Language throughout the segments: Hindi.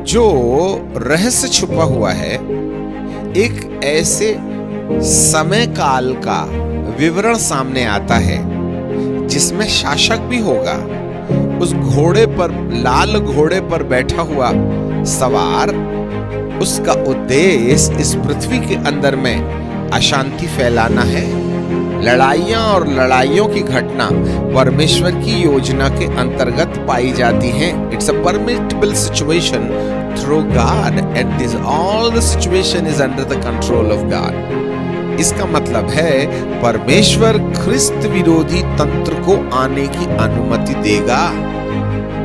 जो रहस्य छुपा हुआ है, एक ऐसे समय काल का विवरण सामने आता है जिसमें शासक भी होगा। उस घोड़े पर, लाल घोड़े पर बैठा हुआ सवार, उसका उद्देश्य इस पृथ्वी के अंदर में अशांति फैलाना है। लड़ाइयां और लड़ाइयों की घटना परमेश्वर की योजना के अंतर्गत पाई जाती हैं। It's a permittable situation through God and this all the situation is under the control of God. इसका मतलब है परमेश्वर ख्रिस्त विरोधी तंत्र को आने की अनुमति देगा।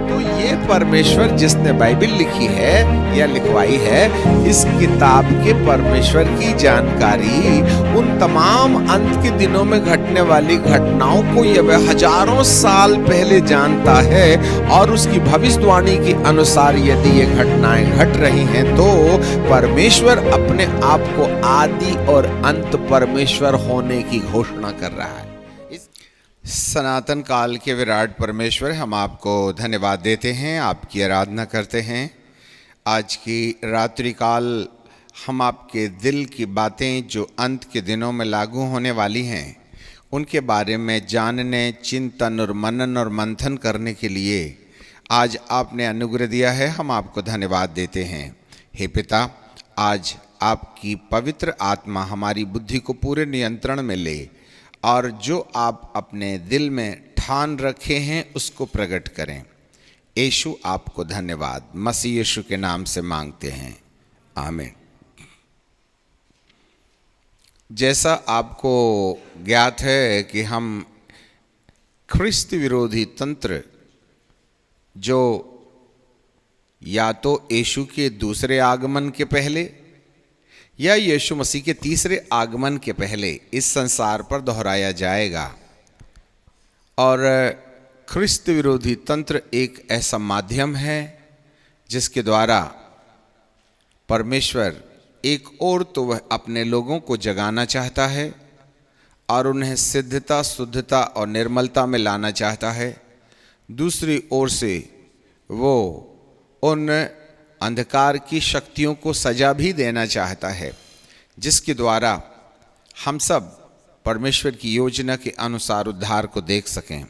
तो ये परमेश्वर जिसने बाइबल लिखी है या लिखवाई है, इस किताब के परमेश्वर की जानकारी उन तमाम अंत के दिनों में घटने वाली घटनाओं को यह हजारों साल पहले जानता है। और उसकी भविष्यवाणी के अनुसार यदि ये घटनाएं घट रही हैं तो परमेश्वर अपने आप को आदि और अंत परमेश्वर होने की घोषणा कर रहा है। सनातन काल के विराट परमेश्वर, हम आपको धन्यवाद देते हैं, आपकी आराधना करते हैं। आज की रात्रि काल हम आपके दिल की बातें जो अंत के दिनों में लागू होने वाली हैं, उनके बारे में जानने, चिंतन और मनन और मंथन करने के लिए आज आपने अनुग्रह दिया है। हम आपको धन्यवाद देते हैं। हे पिता, आज आपकी पवित्र आत्मा हमारी बुद्धि को पूरे नियंत्रण में ले और जो आप अपने दिल में ठान रखे हैं उसको प्रकट करें। यीशु, आपको धन्यवाद मसीह यीशु के नाम से मांगते हैं, आमीन। जैसा आपको ज्ञात है कि हम ख्रिस्त विरोधी तंत्र, जो या तो यीशु के दूसरे आगमन के पहले या यीशु मसीह के तीसरे आगमन के पहले इस संसार पर दोहराया जाएगा, और ख्रिस्त विरोधी तंत्र एक ऐसा माध्यम है जिसके द्वारा परमेश्वर एक ओर तो वह अपने लोगों को जगाना चाहता है और उन्हें सिद्धता, शुद्धता और निर्मलता में लाना चाहता है। दूसरी ओर से वो उन अंधकार की शक्तियों को सजा भी देना चाहता है, जिसके द्वारा हम सब परमेश्वर की योजना के अनुसार उद्धार को देख सकें।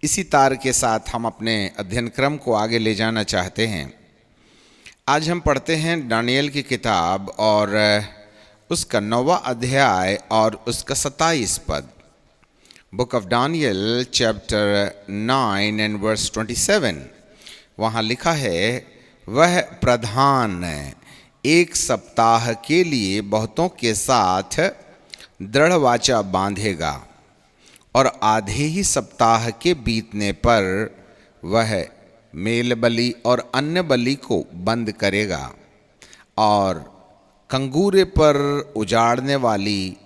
इसी तार के साथ हम अपने अध्ययन क्रम को आगे ले जाना चाहते हैं। आज हम पढ़ते हैं दानियेल की किताब और उसका 9वां अध्याय और उसका 27 पद। Book of Daniel chapter 9 and verse 27। वहाँ लिखा है, वह प्रधान एक सप्ताह के लिए बहुतों के साथ दृढ़ वाचा बांधेगा और आधे ही सप्ताह के बीतने पर वह मेल बलि और अन्य बलि को बंद करेगा और कंगूरे पर उजाड़ने वाली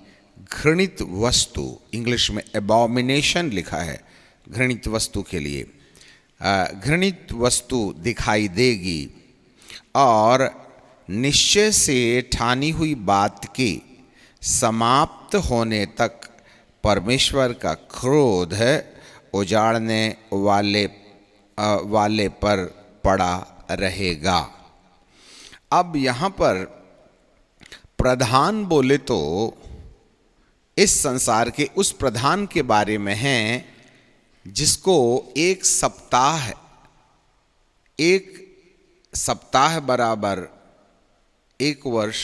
घृणित वस्तु, इंग्लिश में एबॉमिनेशन लिखा है घृणित वस्तु के लिए, घृणित वस्तु दिखाई देगी और निश्चय से ठानी हुई बात के समाप्त होने तक परमेश्वर का क्रोध उजाड़ने वाले पर पड़ा रहेगा। अब यहाँ पर प्रधान बोले तो इस संसार के उस प्रधान के बारे में हैं जिसको एक सप्ताह बराबर एक वर्ष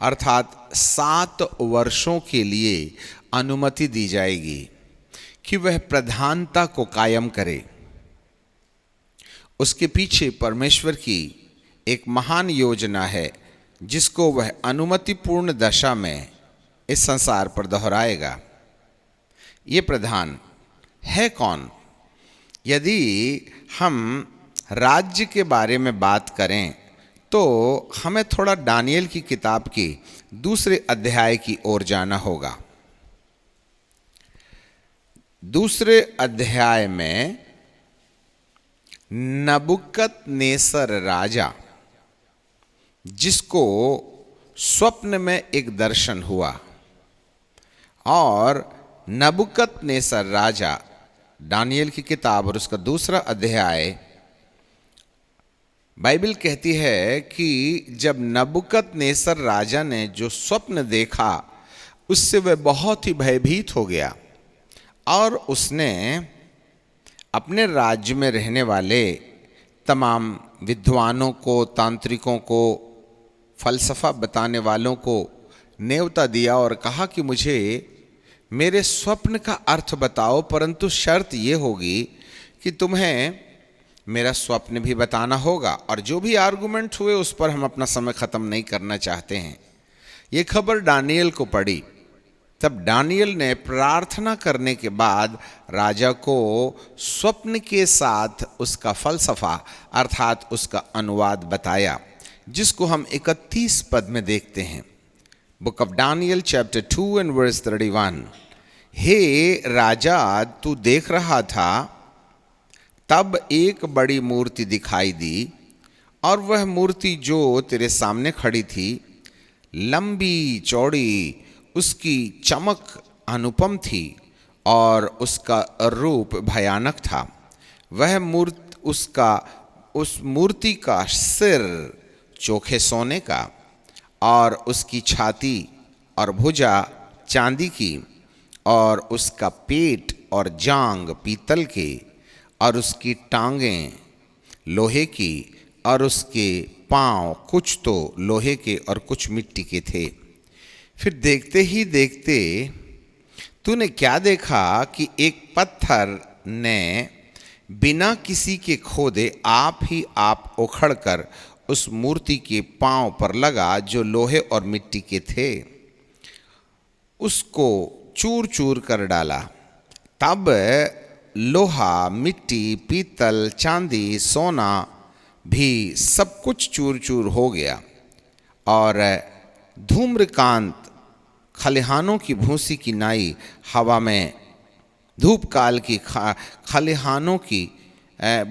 अर्थात 7 वर्षों के लिए अनुमति दी जाएगी कि वह प्रधानता को कायम करे। उसके पीछे परमेश्वर की एक महान योजना है जिसको वह अनुमतिपूर्ण दशा में इस संसार पर दोहराएगा। ये प्रधान है कौन? यदि हम राज्य के बारे में बात करें तो हमें थोड़ा दानियेल की किताब के दूसरे अध्याय की ओर जाना होगा। दूसरे अध्याय में नबुकदनेस्सर राजा, जिसको स्वप्न में एक दर्शन हुआ, और नबुकदनेस्सर राजा दानियेल की किताब और उसका दूसरा अध्याय बाइबल कहती है कि जब नबूकदनेस्सर राजा ने जो स्वप्न देखा उससे वह बहुत ही भयभीत हो गया और उसने अपने राज्य में रहने वाले तमाम विद्वानों को, तांत्रिकों को, फलसफा बताने वालों को न्योता दिया और कहा कि मुझे मेरे स्वप्न का अर्थ बताओ, परंतु शर्त ये होगी कि तुम्हें मेरा स्वप्न भी बताना होगा। और जो भी आर्गुमेंट हुए उस पर हम अपना समय ख़त्म नहीं करना चाहते हैं। ये खबर दानियल को पड़ी। तब दानियल ने प्रार्थना करने के बाद राजा को स्वप्न के साथ उसका फलसफा अर्थात उसका अनुवाद बताया, जिसको हम 31 पद में देखते हैं। Book of Daniel chapter 2 and verse 31। हे राजा, तू देख रहा था, तब एक बड़ी मूर्ति दिखाई दी और वह मूर्ति जो तेरे सामने खड़ी थी लंबी चौड़ी, उसकी चमक अनुपम थी और उसका रूप भयानक था। उस मूर्ति का सिर चोखे सोने का और उसकी छाती और भुजा चांदी की और उसका पेट और जांग पीतल के और उसकी टांगें लोहे की और उसके पांव कुछ तो लोहे के और कुछ मिट्टी के थे। फिर देखते ही देखते तूने क्या देखा कि एक पत्थर ने बिना किसी के खोदे आप ही आप उखड़कर उस मूर्ति के पांव पर लगा जो लोहे और मिट्टी के थे, उसको चूर चूर कर डाला। तब लोहा, मिट्टी, पीतल, चांदी, सोना भी सब कुछ चूर चूर हो गया और धूम्रकांत खलिहानों की भूसी की नाई हवा में धूप काल की खलिहानों की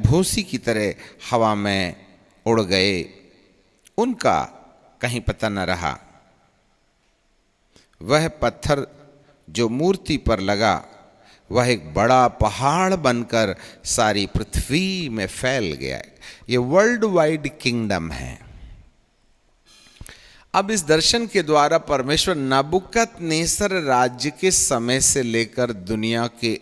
भूसी की तरह हवा में उड़ गए, उनका कहीं पता न रहा। वह पत्थर जो मूर्ति पर लगा वह एक बड़ा पहाड़ बनकर सारी पृथ्वी में फैल गया। ये वर्ल्ड वाइड किंगडम है। अब इस दर्शन के द्वारा परमेश्वर नबूकदनेस्सर राज्य के समय से लेकर दुनिया के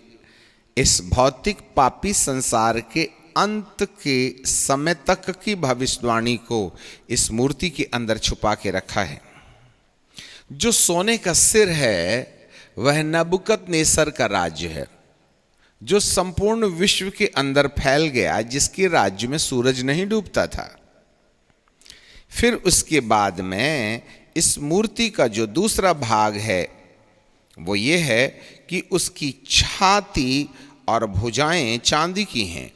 इस भौतिक पापी संसार के अंत के समय तक की भविष्यवाणी को इस मूर्ति के अंदर छुपा के रखा है। जो सोने का सिर है वह नबूकदनेस्सर का राज्य है, जो संपूर्ण विश्व के अंदर फैल गया, जिसके राज्य में सूरज नहीं डूबता था। फिर उसके बाद में इस मूर्ति का जो दूसरा भाग है वो ये है कि उसकी छाती और भुजाएं चांदी की हैं।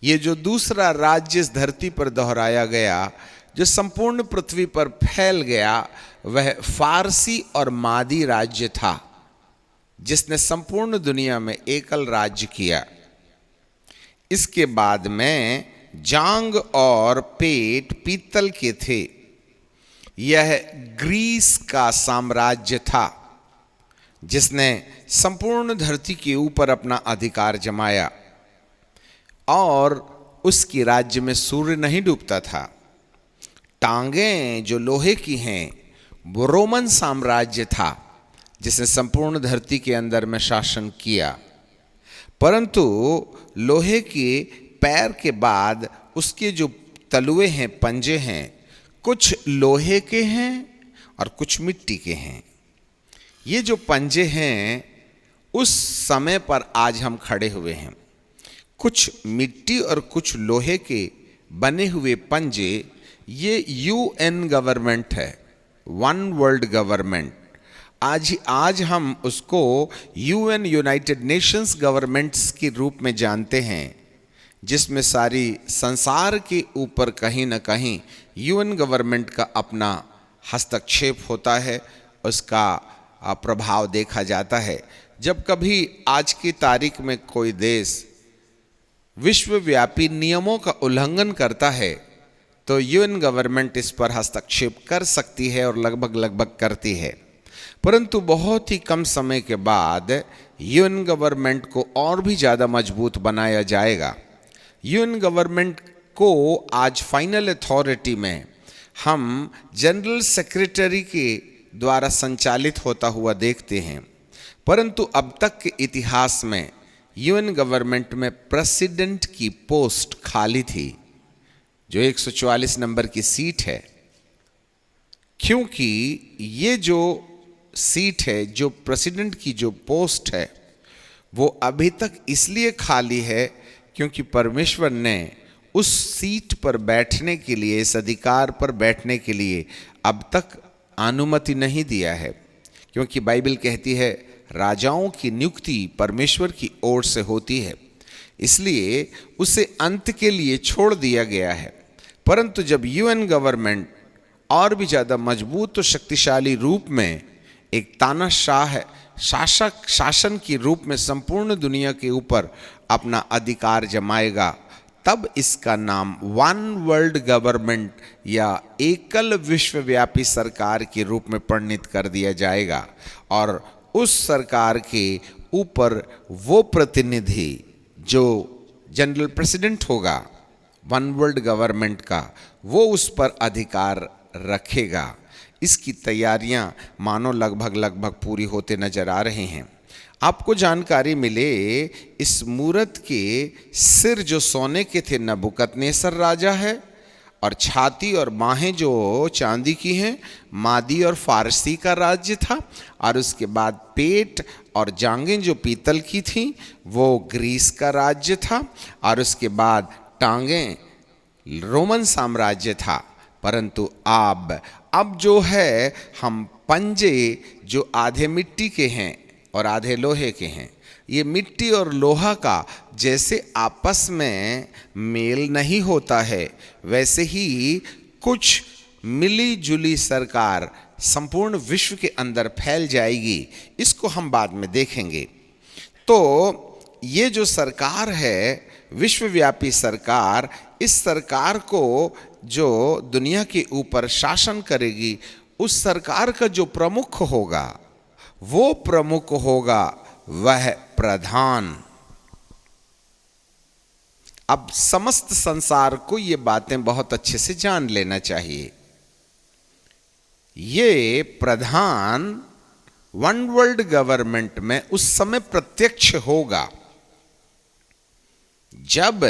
ये जो दूसरा राज्य इस धरती पर दोहराया गया, जो संपूर्ण पृथ्वी पर फैल गया, वह फारसी और मादी राज्य था, जिसने संपूर्ण दुनिया में एकल राज्य किया। इसके बाद में जांग और पेट पीतल के थे। यह ग्रीस का साम्राज्य था, जिसने संपूर्ण धरती के ऊपर अपना अधिकार जमाया और उसकी राज्य में सूर्य नहीं डूबता था। टांगें जो लोहे की हैं वो रोमन साम्राज्य था, जिसने संपूर्ण धरती के अंदर में शासन किया। परंतु लोहे के पैर के बाद उसके जो तलुए हैं, पंजे हैं, कुछ लोहे के हैं और कुछ मिट्टी के हैं। ये जो पंजे हैं उस समय पर आज हम खड़े हुए हैं। कुछ मिट्टी और कुछ लोहे के बने हुए पंजे, ये यूएन गवर्नमेंट है, वन वर्ल्ड गवर्नमेंट। आज हम उसको यूएन यूनाइटेड नेशंस गवर्नमेंट्स के रूप में जानते हैं, जिसमें सारी संसार के ऊपर कहीं ना कहीं यूएन गवर्नमेंट का अपना हस्तक्षेप होता है, उसका प्रभाव देखा जाता है। जब कभी आज की तारीख में कोई देश विश्वव्यापी नियमों का उल्लंघन करता है तो यूएन गवर्नमेंट इस पर हस्तक्षेप कर सकती है और लगभग करती है। परंतु बहुत ही कम समय के बाद यूएन गवर्नमेंट को और भी ज़्यादा मजबूत बनाया जाएगा। यूएन गवर्नमेंट को आज फाइनल अथॉरिटी में हम जनरल सेक्रेटरी के द्वारा संचालित होता हुआ देखते हैं, परंतु अब तक के इतिहास में यूएन गवर्नमेंट में प्रेसिडेंट की पोस्ट खाली थी, जो 144 नंबर की सीट है। क्योंकि ये जो सीट है, जो प्रेसिडेंट की जो पोस्ट है, वो अभी तक इसलिए खाली है क्योंकि परमेश्वर ने उस सीट पर बैठने के लिए, इस अधिकार पर बैठने के लिए अब तक अनुमति नहीं दिया है। क्योंकि बाइबल कहती है राजाओं की नियुक्ति परमेश्वर की ओर से होती है, इसलिए उसे अंत के लिए छोड़ दिया गया है। परंतु जब यूएन गवर्नमेंट और भी ज़्यादा मजबूत और शक्तिशाली रूप में एक तानाशाह शासन के रूप में संपूर्ण दुनिया के ऊपर अपना अधिकार जमाएगा, तब इसका नाम वन वर्ल्ड गवर्नमेंट या एकल विश्वव्यापी सरकार के रूप में परिणित कर दिया जाएगा। और उस सरकार के ऊपर वो प्रतिनिधि जो जनरल प्रेसिडेंट होगा वन वर्ल्ड गवर्नमेंट का, वो उस पर अधिकार रखेगा। इसकी तैयारियां मानो लगभग पूरी होते नजर आ रहे हैं। आपको जानकारी मिले, इस मूरत के सिर जो सोने के थे नबूकदनेस्सर राजा है, और छाती और बाहें जो चांदी की हैं मादी और फारसी का राज्य था, और उसके बाद पेट और जांघें जो पीतल की थीं वो ग्रीस का राज्य था, और उसके बाद टांगें रोमन साम्राज्य था। परंतु अब जो है हम पंजे जो आधे मिट्टी के हैं और आधे लोहे के हैं, ये मिट्टी और लोहा का जैसे आपस में मेल नहीं होता है, वैसे ही कुछ मिली जुली सरकार संपूर्ण विश्व के अंदर फैल जाएगी। इसको हम बाद में देखेंगे। तो ये जो सरकार है, विश्वव्यापी सरकार, इस सरकार को जो दुनिया के ऊपर शासन करेगी, उस सरकार का जो प्रमुख होगा, वो प्रमुख होगा वह प्रधान। अब समस्त संसार को ये बातें बहुत अच्छे से जान लेना चाहिए। ये प्रधान वन वर्ल्ड गवर्नमेंट में उस समय प्रत्यक्ष होगा जब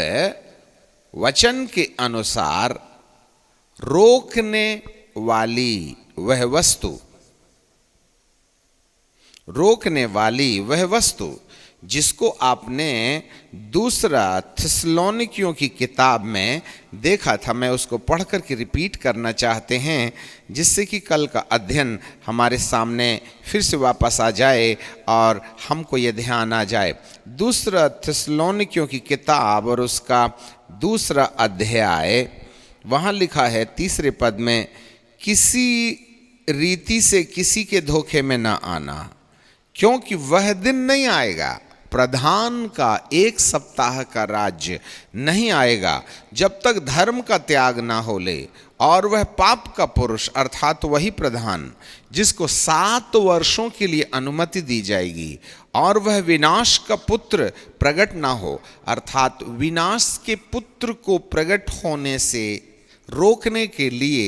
वचन के अनुसार रोकने वाली वह वस्तु जिसको आपने दूसरा थिस्सलुनीकियों की किताब में देखा था, मैं उसको पढ़ कर के रिपीट करना चाहते हैं, जिससे कि कल का अध्ययन हमारे सामने फिर से वापस आ जाए और हमको ये ध्यान आ जाए। दूसरा थिस्सलुनीकियों की किताब और उसका दूसरा अध्याय, वहाँ लिखा है 3 पद में, किसी रीति से किसी के धोखे में ना आना, क्योंकि वह दिन नहीं आएगा, प्रधान का 1 सप्ताह का राज्य नहीं आएगा, जब तक धर्म का त्याग ना हो ले, और वह पाप का पुरुष अर्थात वही प्रधान जिसको 7 वर्षों के लिए अनुमति दी जाएगी, और वह विनाश का पुत्र प्रकट ना हो, अर्थात विनाश के पुत्र को प्रकट होने से रोकने के लिए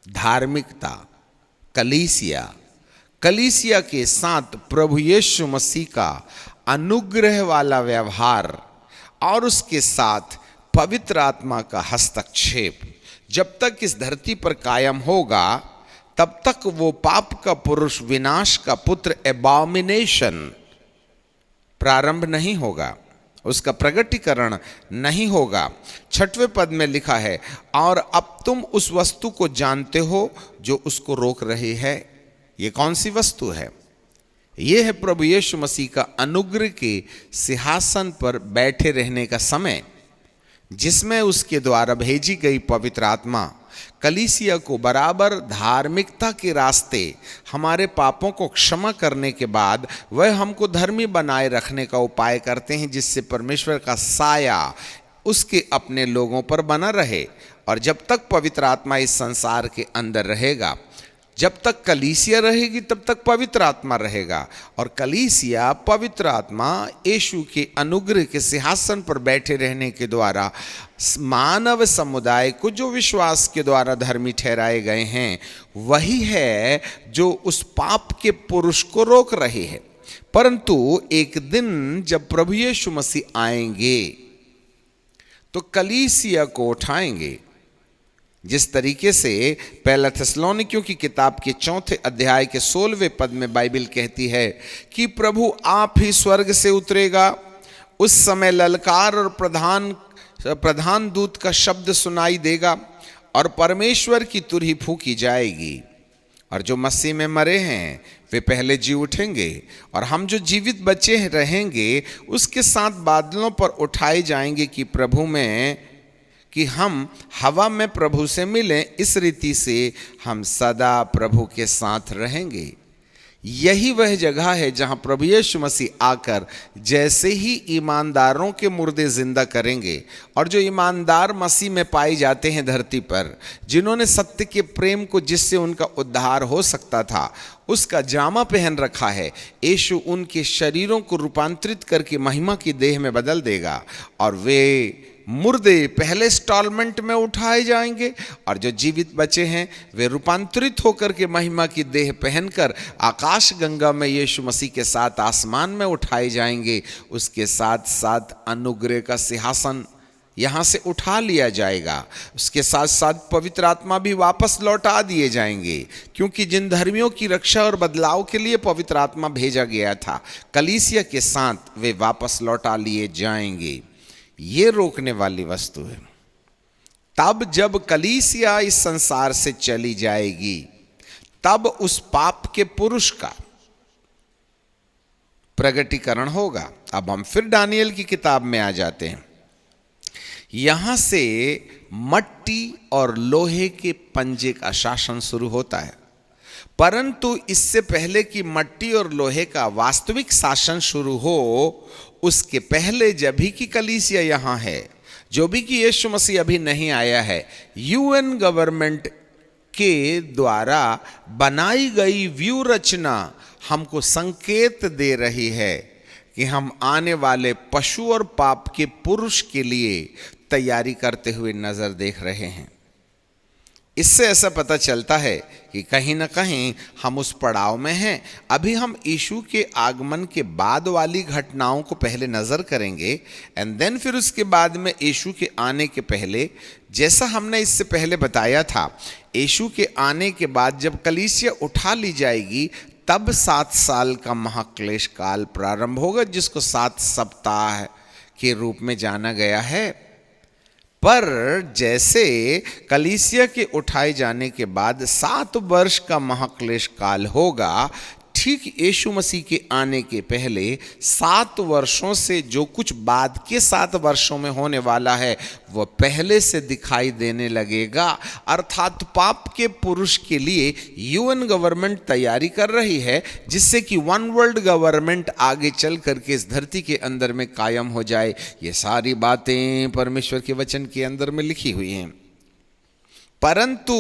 धार्मिकता, कलीसिया के साथ प्रभु यीशु मसीह का अनुग्रह वाला व्यवहार और उसके साथ पवित्र आत्मा का हस्तक्षेप जब तक इस धरती पर कायम होगा, तब तक वो पाप का पुरुष, विनाश का पुत्र, एबॉमिनेशन प्रारंभ नहीं होगा, उसका प्रगटीकरण नहीं होगा। 6वें पद में लिखा है, और अब तुम उस वस्तु को जानते हो जो उसको रोक रही है। ये कौन सी वस्तु है? ये है प्रभु यीशु मसीह का अनुग्रह के सिंहासन पर बैठे रहने का समय, जिसमें उसके द्वारा भेजी गई पवित्र आत्मा कलीसिया को बराबर धार्मिकता के रास्ते, हमारे पापों को क्षमा करने के बाद वह हमको धर्मी बनाए रखने का उपाय करते हैं, जिससे परमेश्वर का साया उसके अपने लोगों पर बना रहे। और जब तक पवित्र आत्मा इस संसार के अंदर रहेगा, जब तक कलीसिया रहेगी तब तक पवित्र आत्मा रहेगा, और कलीसिया पवित्र आत्मा यीशु के अनुग्रह के सिंहासन पर बैठे रहने के द्वारा मानव समुदाय को जो विश्वास के द्वारा धर्मी ठहराए गए हैं, वही है जो उस पाप के पुरुष को रोक रहे हैं। परंतु एक दिन जब प्रभु यीशु मसीह आएंगे तो कलीसिया को उठाएंगे। जिस तरीके से पहला थिस्सलुनीकियों की किताब के 4 अध्याय के 16वें पद में बाइबल कहती है कि प्रभु आप ही स्वर्ग से उतरेगा, उस समय ललकार और प्रधान दूत का शब्द सुनाई देगा और परमेश्वर की तुरही फूंकी जाएगी, और जो मसीह में मरे हैं वे पहले जी उठेंगे, और हम जो जीवित बचे रहेंगे उसके साथ बादलों पर उठाए जाएंगे कि हम हवा में प्रभु से मिलें। इस रीति से हम सदा प्रभु के साथ रहेंगे। यही वह जगह है जहां प्रभु यीशु मसीह आकर जैसे ही ईमानदारों के मुर्दे जिंदा करेंगे, और जो ईमानदार मसीह में पाए जाते हैं धरती पर, जिन्होंने सत्य के प्रेम को जिससे उनका उद्धार हो सकता था उसका जामा पहन रखा है, यीशु उनके शरीरों को रूपांतरित करके महिमा की देह में बदल देगा, और वे मुर्दे पहले इंस्टॉलमेंट में उठाए जाएंगे, और जो जीवित बचे हैं वे रूपांतरित होकर के महिमा की देह पहनकर आकाश गंगा में यीशु मसीह के साथ आसमान में उठाए जाएंगे। उसके साथ साथ अनुग्रह का सिंहासन यहाँ से उठा लिया जाएगा। उसके साथ साथ पवित्र आत्मा भी वापस लौटा दिए जाएंगे, क्योंकि जिन धर्मियों की रक्षा और बदलाव के लिए पवित्र आत्मा भेजा गया था, कलीसिया के साथ वे वापस लौटा लिए जाएंगे। ये रोकने वाली वस्तु है। तब जब कलीसिया इस संसार से चली जाएगी, तब उस पाप के पुरुष का प्रगटीकरण होगा। अब हम फिर दानिएल की किताब में आ जाते हैं। यहां से मट्टी और लोहे के पंजे का शासन शुरू होता है, परंतु इससे पहले कि मट्टी और लोहे का वास्तविक शासन शुरू हो, उसके पहले जब भी कि कलीसिया यहाँ है, जो भी कि यीशु मसीह अभी नहीं आया है, यूएन गवर्नमेंट के द्वारा बनाई गई व्यू रचना हमको संकेत दे रही है कि हम आने वाले पशु और पाप के पुरुष के लिए तैयारी करते हुए नजर देख रहे हैं। इससे ऐसा पता चलता है कि कहीं ना कहीं हम उस पड़ाव में हैं। अभी हम यीशु के आगमन के बाद वाली घटनाओं को पहले नज़र करेंगे, एंड देन फिर उसके बाद में यीशु के आने के पहले, जैसा हमने इससे पहले बताया था, यीशु के आने के बाद जब कलीसिया उठा ली जाएगी, तब 7 साल का महाक्लेश काल प्रारंभ होगा, जिसको 7 सप्ताह के रूप में जाना गया है। पर जैसे कलीसिया के उठाए जाने के बाद 7 वर्ष का महाक्लेश काल होगा, ठीक यीशु मसीह के आने के पहले 7 वर्षों से जो कुछ बाद के 7 वर्षों में होने वाला है वह पहले से दिखाई देने लगेगा। अर्थात पाप के पुरुष के लिए यूएन गवर्नमेंट तैयारी कर रही है, जिससे कि वन वर्ल्ड गवर्नमेंट आगे चल करके इस धरती के अंदर में कायम हो जाए। ये सारी बातें परमेश्वर के वचन के अंदर में लिखी हुई हैं। परंतु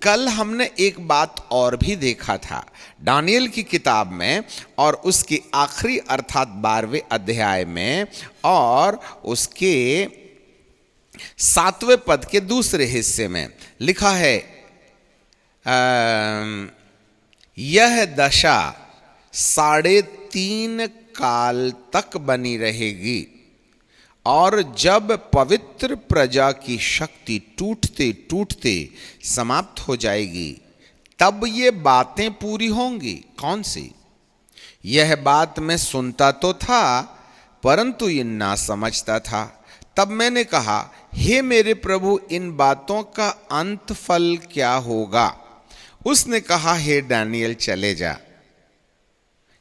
कल हमने एक बात और भी देखा था दानिएल की किताब में, और उसके आखिरी अर्थात 12वें अध्याय में, और उसके 7वें पद के दूसरे हिस्से में लिखा है, यह दशा 3.5 काल तक बनी रहेगी, और जब पवित्र प्रजा की शक्ति टूटते टूटते समाप्त हो जाएगी, तब ये बातें पूरी होंगी। कौन सी? यह बात मैं सुनता तो था, परंतु ये ना समझता था। तब मैंने कहा, हे मेरे प्रभु, इन बातों का अंत फल क्या होगा? उसने कहा, हे दानिएल, चले जा।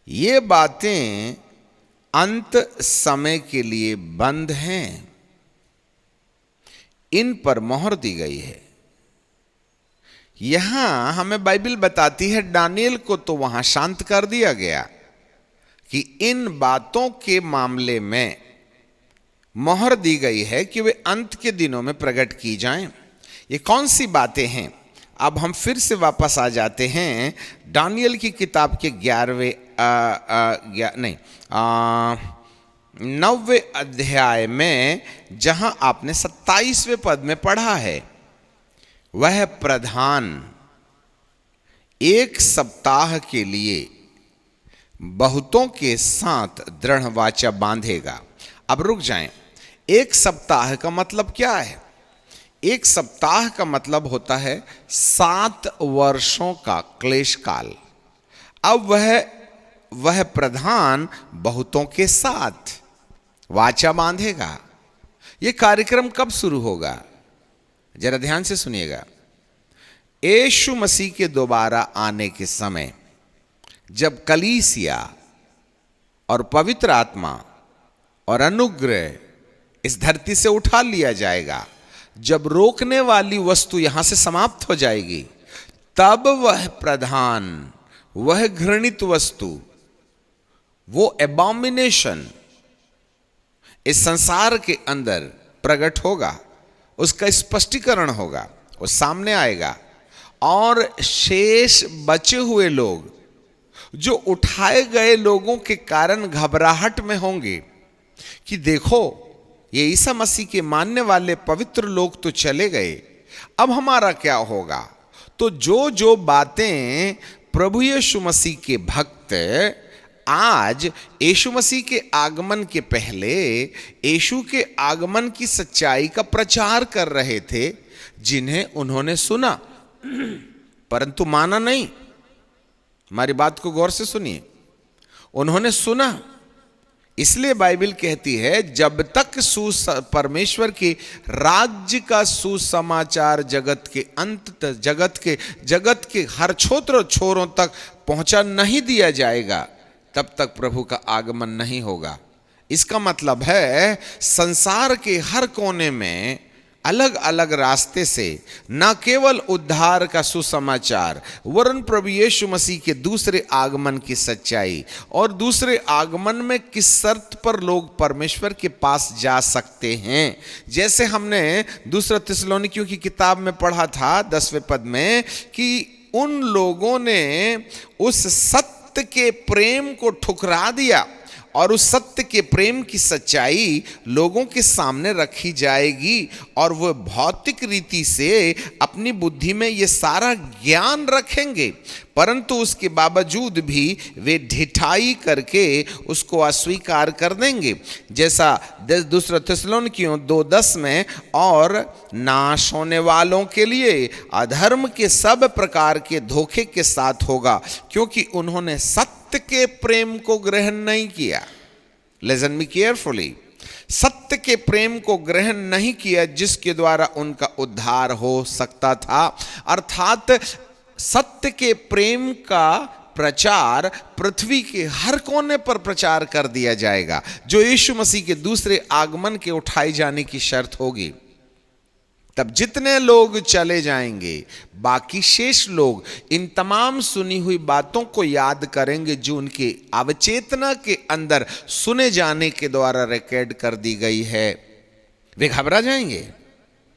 ये बातें अंत समय के लिए बंद हैं, इन पर मोहर दी गई है। यहां हमें बाइबल बताती है दानिएल को तो वहां शांत कर दिया गया कि इन बातों के मामले में मोहर दी गई है कि वे अंत के दिनों में प्रकट की जाएं। ये कौन सी बातें हैं? अब हम फिर से वापस आ जाते हैं दानियल की किताब के 9वें अध्याय में, जहां आपने 27वें पद में पढ़ा है। वह प्रधान 1 सप्ताह के लिए बहुतों के साथ दृढ़ वाचा बांधेगा। अब रुक जाएं, 1 सप्ताह का मतलब क्या है? 1 सप्ताह का मतलब होता है 7 वर्षों का क्लेश काल। अब वह प्रधान बहुतों के साथ वाचा बांधेगा। यह कार्यक्रम कब शुरू होगा? जरा ध्यान से सुनिएगा। यीशु मसीह के दोबारा आने के समय, जब कलीसिया और पवित्र आत्मा और अनुग्रह इस धरती से उठा लिया जाएगा, जब रोकने वाली वस्तु यहां से समाप्त हो जाएगी, तब वह प्रधान, वह घृणित वस्तु, वो एबॉमिनेशन इस संसार के अंदर प्रकट होगा, उसका स्पष्टीकरण होगा, वो सामने आएगा। और शेष बचे हुए लोग जो उठाए गए लोगों के कारण घबराहट में होंगे कि देखो, ये ईसा मसीह के मानने वाले पवित्र लोग तो चले गए, अब हमारा क्या होगा? तो जो बातें प्रभु यीशु मसीह के भक्त आज यीशु मसीह के आगमन के पहले यीशु के आगमन की सच्चाई का प्रचार कर रहे थे, जिन्हें उन्होंने सुना परंतु माना नहीं। हमारी बात को गौर से सुनिए, उन्होंने सुना, इसलिए बाइबल कहती है जब तक परमेश्वर के राज्य का सुसमाचार जगत के अंत तक, जगत के हर छोरों तक पहुंचा नहीं दिया जाएगा, तब तक प्रभु का आगमन नहीं होगा। इसका मतलब है संसार के हर कोने में अलग अलग रास्ते से न केवल उद्धार का सुसमाचार, वरन प्रभु यीशु मसीह के दूसरे आगमन की सच्चाई और दूसरे आगमन में किस शर्त पर लोग परमेश्वर के पास जा सकते हैं। जैसे हमने दूसरा थिस्सलुनीकियों की किताब में पढ़ा था 10वें पद में कि उन लोगों ने उस सत्य के प्रेम को ठुकरा दिया और उस सत्य के प्रेम की सच्चाई लोगों के सामने रखी जाएगी और वह भौतिक रीति से अपनी बुद्धि में ये सारा ज्ञान रखेंगे, परंतु उसके बावजूद भी वे ढिठाई करके उसको अस्वीकार कर देंगे। जैसा दूसरा थिस्सलुनीकियों 2:10 में, और नाश होने वालों के लिए अधर्म के सब प्रकार के धोखे के साथ होगा, क्योंकि उन्होंने सत्य के प्रेम को ग्रहण नहीं किया। लिसन मी केयरफुली, सत्य के प्रेम को ग्रहण नहीं किया जिसके द्वारा उनका उद्धार हो सकता था। अर्थात सत्य के प्रेम का प्रचार पृथ्वी के हर कोने पर प्रचार कर दिया जाएगा, जो यीशु मसीह के दूसरे आगमन के उठाए जाने की शर्त होगी। तब जितने लोग चले जाएंगे, बाकी शेष लोग इन तमाम सुनी हुई बातों को याद करेंगे जो उनके अवचेतना के अंदर सुने जाने के द्वारा रिकॉर्ड कर दी गई है। वे घबरा जाएंगे,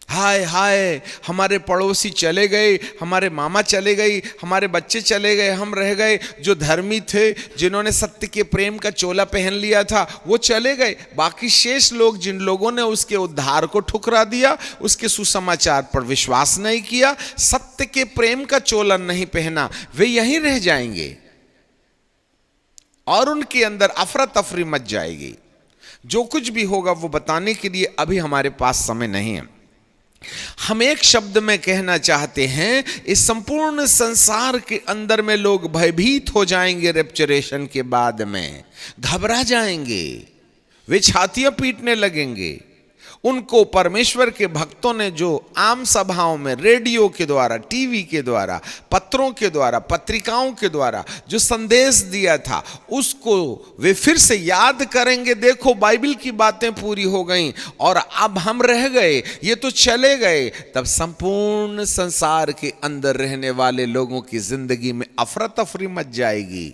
हाय हाय हमारे पड़ोसी चले गए, हमारे मामा चले गए, हमारे बच्चे चले गए, हम रह गए। जो धर्मी थे, जिन्होंने सत्य के प्रेम का चोला पहन लिया था, वो चले गए। बाकी शेष लोग, जिन लोगों ने उसके उद्धार को ठुकरा दिया, उसके सुसमाचार पर विश्वास नहीं किया, सत्य के प्रेम का चोला नहीं पहना, वे यहीं रह जाएंगे और उनके अंदर अफरा तफरी मच जाएगी। जो कुछ भी होगा वो बताने के लिए अभी हमारे पास समय नहीं है। हम एक शब्द में कहना चाहते हैं, इस संपूर्ण संसार के अंदर में लोग भयभीत हो जाएंगे। रेप्चरेशन के बाद में घबरा जाएंगे, वे छातियां पीटने लगेंगे। उनको परमेश्वर के भक्तों ने जो आम सभाओं में रेडियो के द्वारा, टीवी के द्वारा, पत्रों के द्वारा, पत्रिकाओं के द्वारा जो संदेश दिया था, उसको वे फिर से याद करेंगे। देखो, बाइबल की बातें पूरी हो गईं और अब हम रह गए, ये तो चले गए। तब संपूर्ण संसार के अंदर रहने वाले लोगों की जिंदगी में अफरा तफरी मच जाएगी।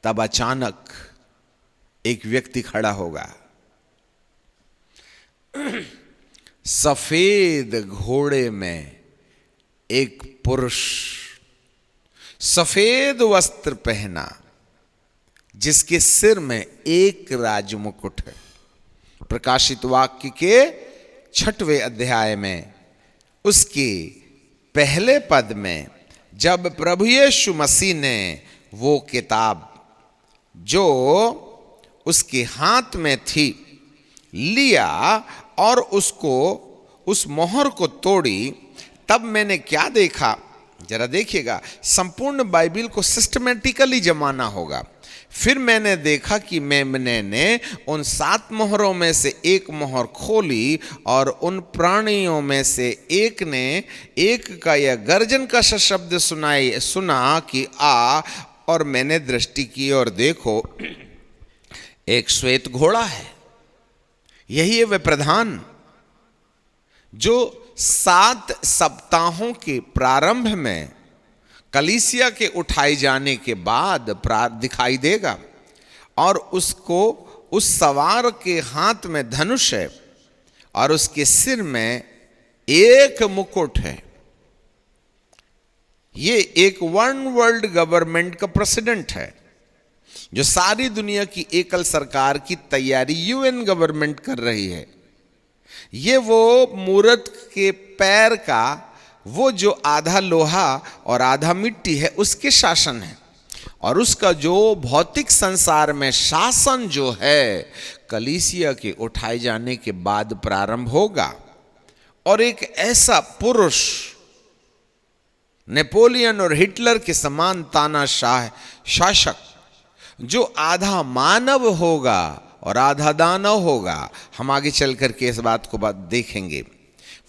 तब अचानक एक व्यक्ति खड़ा होगा, सफेद घोड़े में एक पुरुष सफेद वस्त्र पहना, जिसके सिर में एक राजमुकुट है। प्रकाशित वाक्य के 6वें अध्याय में उसके पहले पद में जब प्रभु यीशु मसीह ने वो किताब जो उसके हाथ में थी लिया और उसको उस मोहर को तोड़ी, तब मैंने क्या देखा, जरा देखिएगा। संपूर्ण बाइबल को सिस्टमेटिकली जमाना होगा। फिर मैंने देखा कि मेमने ने उन 7 मोहरों में से एक मोहर खोली और उन प्राणियों में से एक ने एक का यह गर्जन का शब्द सुना कि आ, और मैंने दृष्टि की और देखो एक श्वेत घोड़ा है। यही है वह प्रधान जो 7 सप्ताहों के प्रारंभ में कलीसिया के उठाए जाने के बाद दिखाई देगा, और उसको उस सवार के हाथ में धनुष है और उसके सिर में एक मुकुट है। ये एक वन वर्ल्ड गवर्नमेंट का प्रेसिडेंट है जो सारी दुनिया की एकल सरकार की तैयारी यूएन गवर्नमेंट कर रही है। ये वो मूर्त के पैर का वो जो आधा लोहा और आधा मिट्टी है उसके शासन है, और उसका जो भौतिक संसार में शासन जो है कलीसिया के उठाए जाने के बाद प्रारंभ होगा। और एक ऐसा पुरुष नेपोलियन और हिटलर के समान तानाशाह शासक जो आधा मानव होगा और आधा दानव होगा, हम आगे चल करके इस बात को देखेंगे।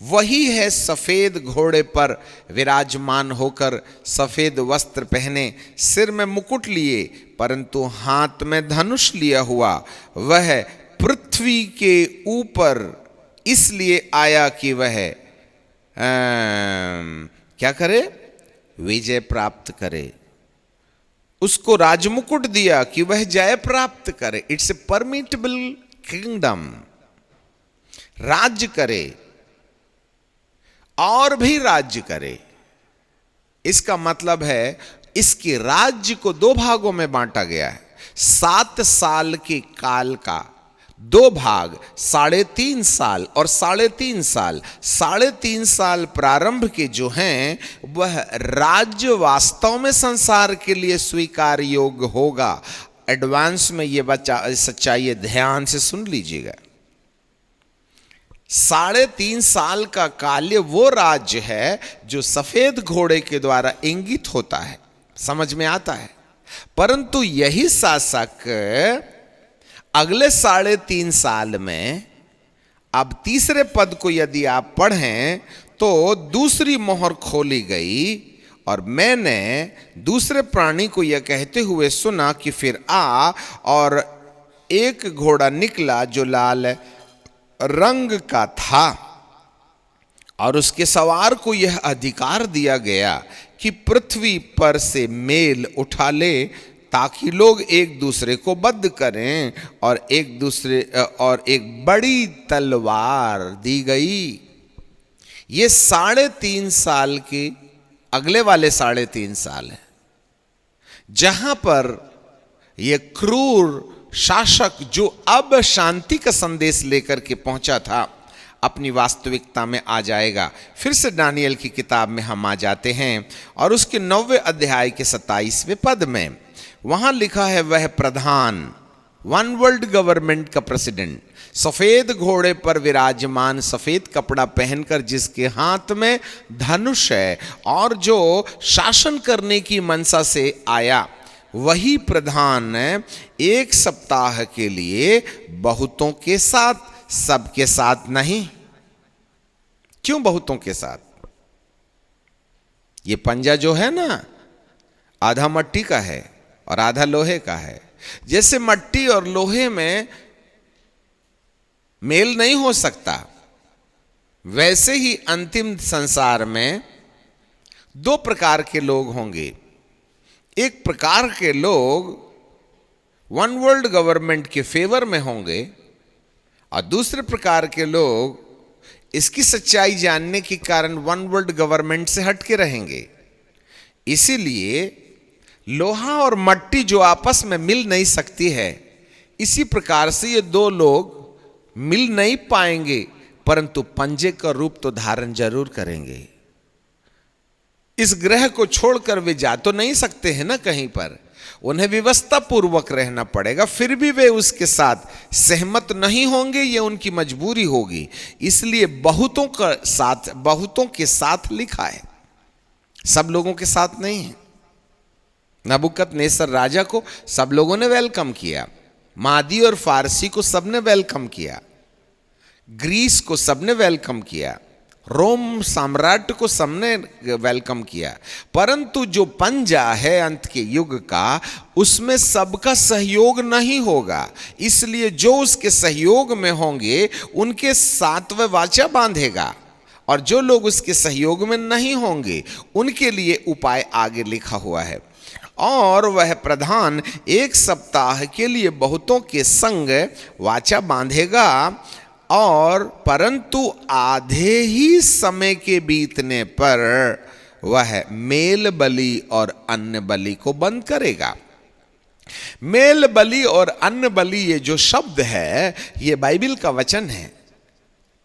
वही है सफेद घोड़े पर विराजमान होकर, सफेद वस्त्र पहने, सिर में मुकुट लिए, परंतु हाथ में धनुष लिया हुआ। वह पृथ्वी के ऊपर इसलिए आया कि वह क्या करे, विजय प्राप्त करे। उसको राजमुकुट दिया कि वह जय प्राप्त करे। इट्स ए परमिटेबल किंगडम, राज्य करे और भी राज्य करे। इसका मतलब है इसके राज्य को 2 भागों में बांटा गया है। 7 साल के काल का 2 भाग, 3.5 साल और 3.5 साल। 3.5 साल प्रारंभ के जो हैं वह राज्य वास्तव में संसार के लिए स्वीकार योग्य होगा। एडवांस में ये सच्चाई ध्यान से सुन लीजिएगा। 3.5 साल का काल वो राज्य है जो सफेद घोड़े के द्वारा इंगित होता है, समझ में आता है। परंतु यही शासक अगले 3.5 साल में, अब तीसरे पद को यदि आप पढ़ें तो दूसरी मोहर खोली गई और मैंने दूसरे प्राणी को यह कहते हुए सुना कि फिर आ, और एक घोड़ा निकला जो लाल रंग का था, और उसके सवार को यह अधिकार दिया गया कि पृथ्वी पर से मेल उठा ले, ताकि लोग एक दूसरे को बद्ध करें, और एक बड़ी तलवार दी गई। ये 3.5 साल के अगले वाले 3.5 साल है जहां पर यह क्रूर शासक जो अब शांति का संदेश लेकर के पहुंचा था अपनी वास्तविकता में आ जाएगा। फिर से दानियल की किताब में हम आ जाते हैं और उसके 9वें अध्याय के 27वें पद में वहां लिखा है, वह प्रधान वन वर्ल्ड गवर्नमेंट का प्रेसिडेंट सफेद घोड़े पर विराजमान, सफेद कपड़ा पहनकर, जिसके हाथ में धनुष है और जो शासन करने की मनसा से आया, वही प्रधान 1 सप्ताह के लिए बहुतों के साथ, सबके साथ नहीं। क्यों बहुतों के साथ? ये पंजा जो है ना, आधा मट्टी का है और आधा लोहे का है। जैसे मट्टी और लोहे में मेल नहीं हो सकता, वैसे ही अंतिम संसार में 2 प्रकार के लोग होंगे। एक प्रकार के लोग वन वर्ल्ड गवर्नमेंट के फेवर में होंगे और दूसरे प्रकार के लोग इसकी सच्चाई जानने के कारण वन वर्ल्ड गवर्नमेंट से हट के रहेंगे। इसीलिए लोहा और मट्टी जो आपस में मिल नहीं सकती है, इसी प्रकार से ये दो लोग मिल नहीं पाएंगे, परंतु पंजे का रूप तो धारण जरूर करेंगे। इस ग्रह को छोड़कर वे जा तो नहीं सकते हैं ना कहीं पर, उन्हें व्यवस्था पूर्वक रहना पड़ेगा। फिर भी वे उसके साथ सहमत नहीं होंगे, ये उनकी मजबूरी होगी। इसलिए बहुतों के साथ लिखा है, सब लोगों के साथ नहीं है। नबूकदनेस्सर राजा को सब लोगों ने वेलकम किया, मादी और फारसी को सबने वेलकम किया, ग्रीस को सबने वेलकम किया, रोम साम्राज्य को सबने वेलकम किया, परंतु जो पंजा है अंत के युग का, उसमें सबका सहयोग नहीं होगा। इसलिए जो उसके सहयोग में होंगे उनके साथ वह वाचा बांधेगा, और जो लोग उसके सहयोग में नहीं होंगे उनके लिए उपाय आगे लिखा हुआ है। और वह प्रधान 1 सप्ताह के लिए बहुतों के संग वाचा बांधेगा, और परंतु आधे ही समय के बीतने पर वह मेल बलि और अन्न बलि को बंद करेगा। मेल बलि और अन्न बलि, ये जो शब्द है ये बाइबल का वचन है।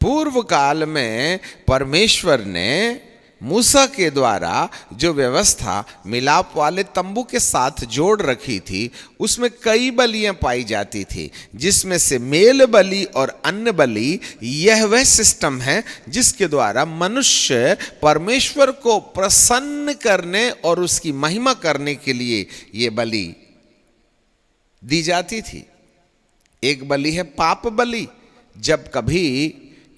पूर्व काल में परमेश्वर ने मूसा के द्वारा जो व्यवस्था मिलाप वाले तंबू के साथ जोड़ रखी थी, उसमें कई बलियां पाई जाती थी, जिसमें से मेल बलि और अन्न बलि यह वह सिस्टम है जिसके द्वारा मनुष्य परमेश्वर को प्रसन्न करने और उसकी महिमा करने के लिए ये बलि दी जाती थी। एक बलि है पाप बलि। जब कभी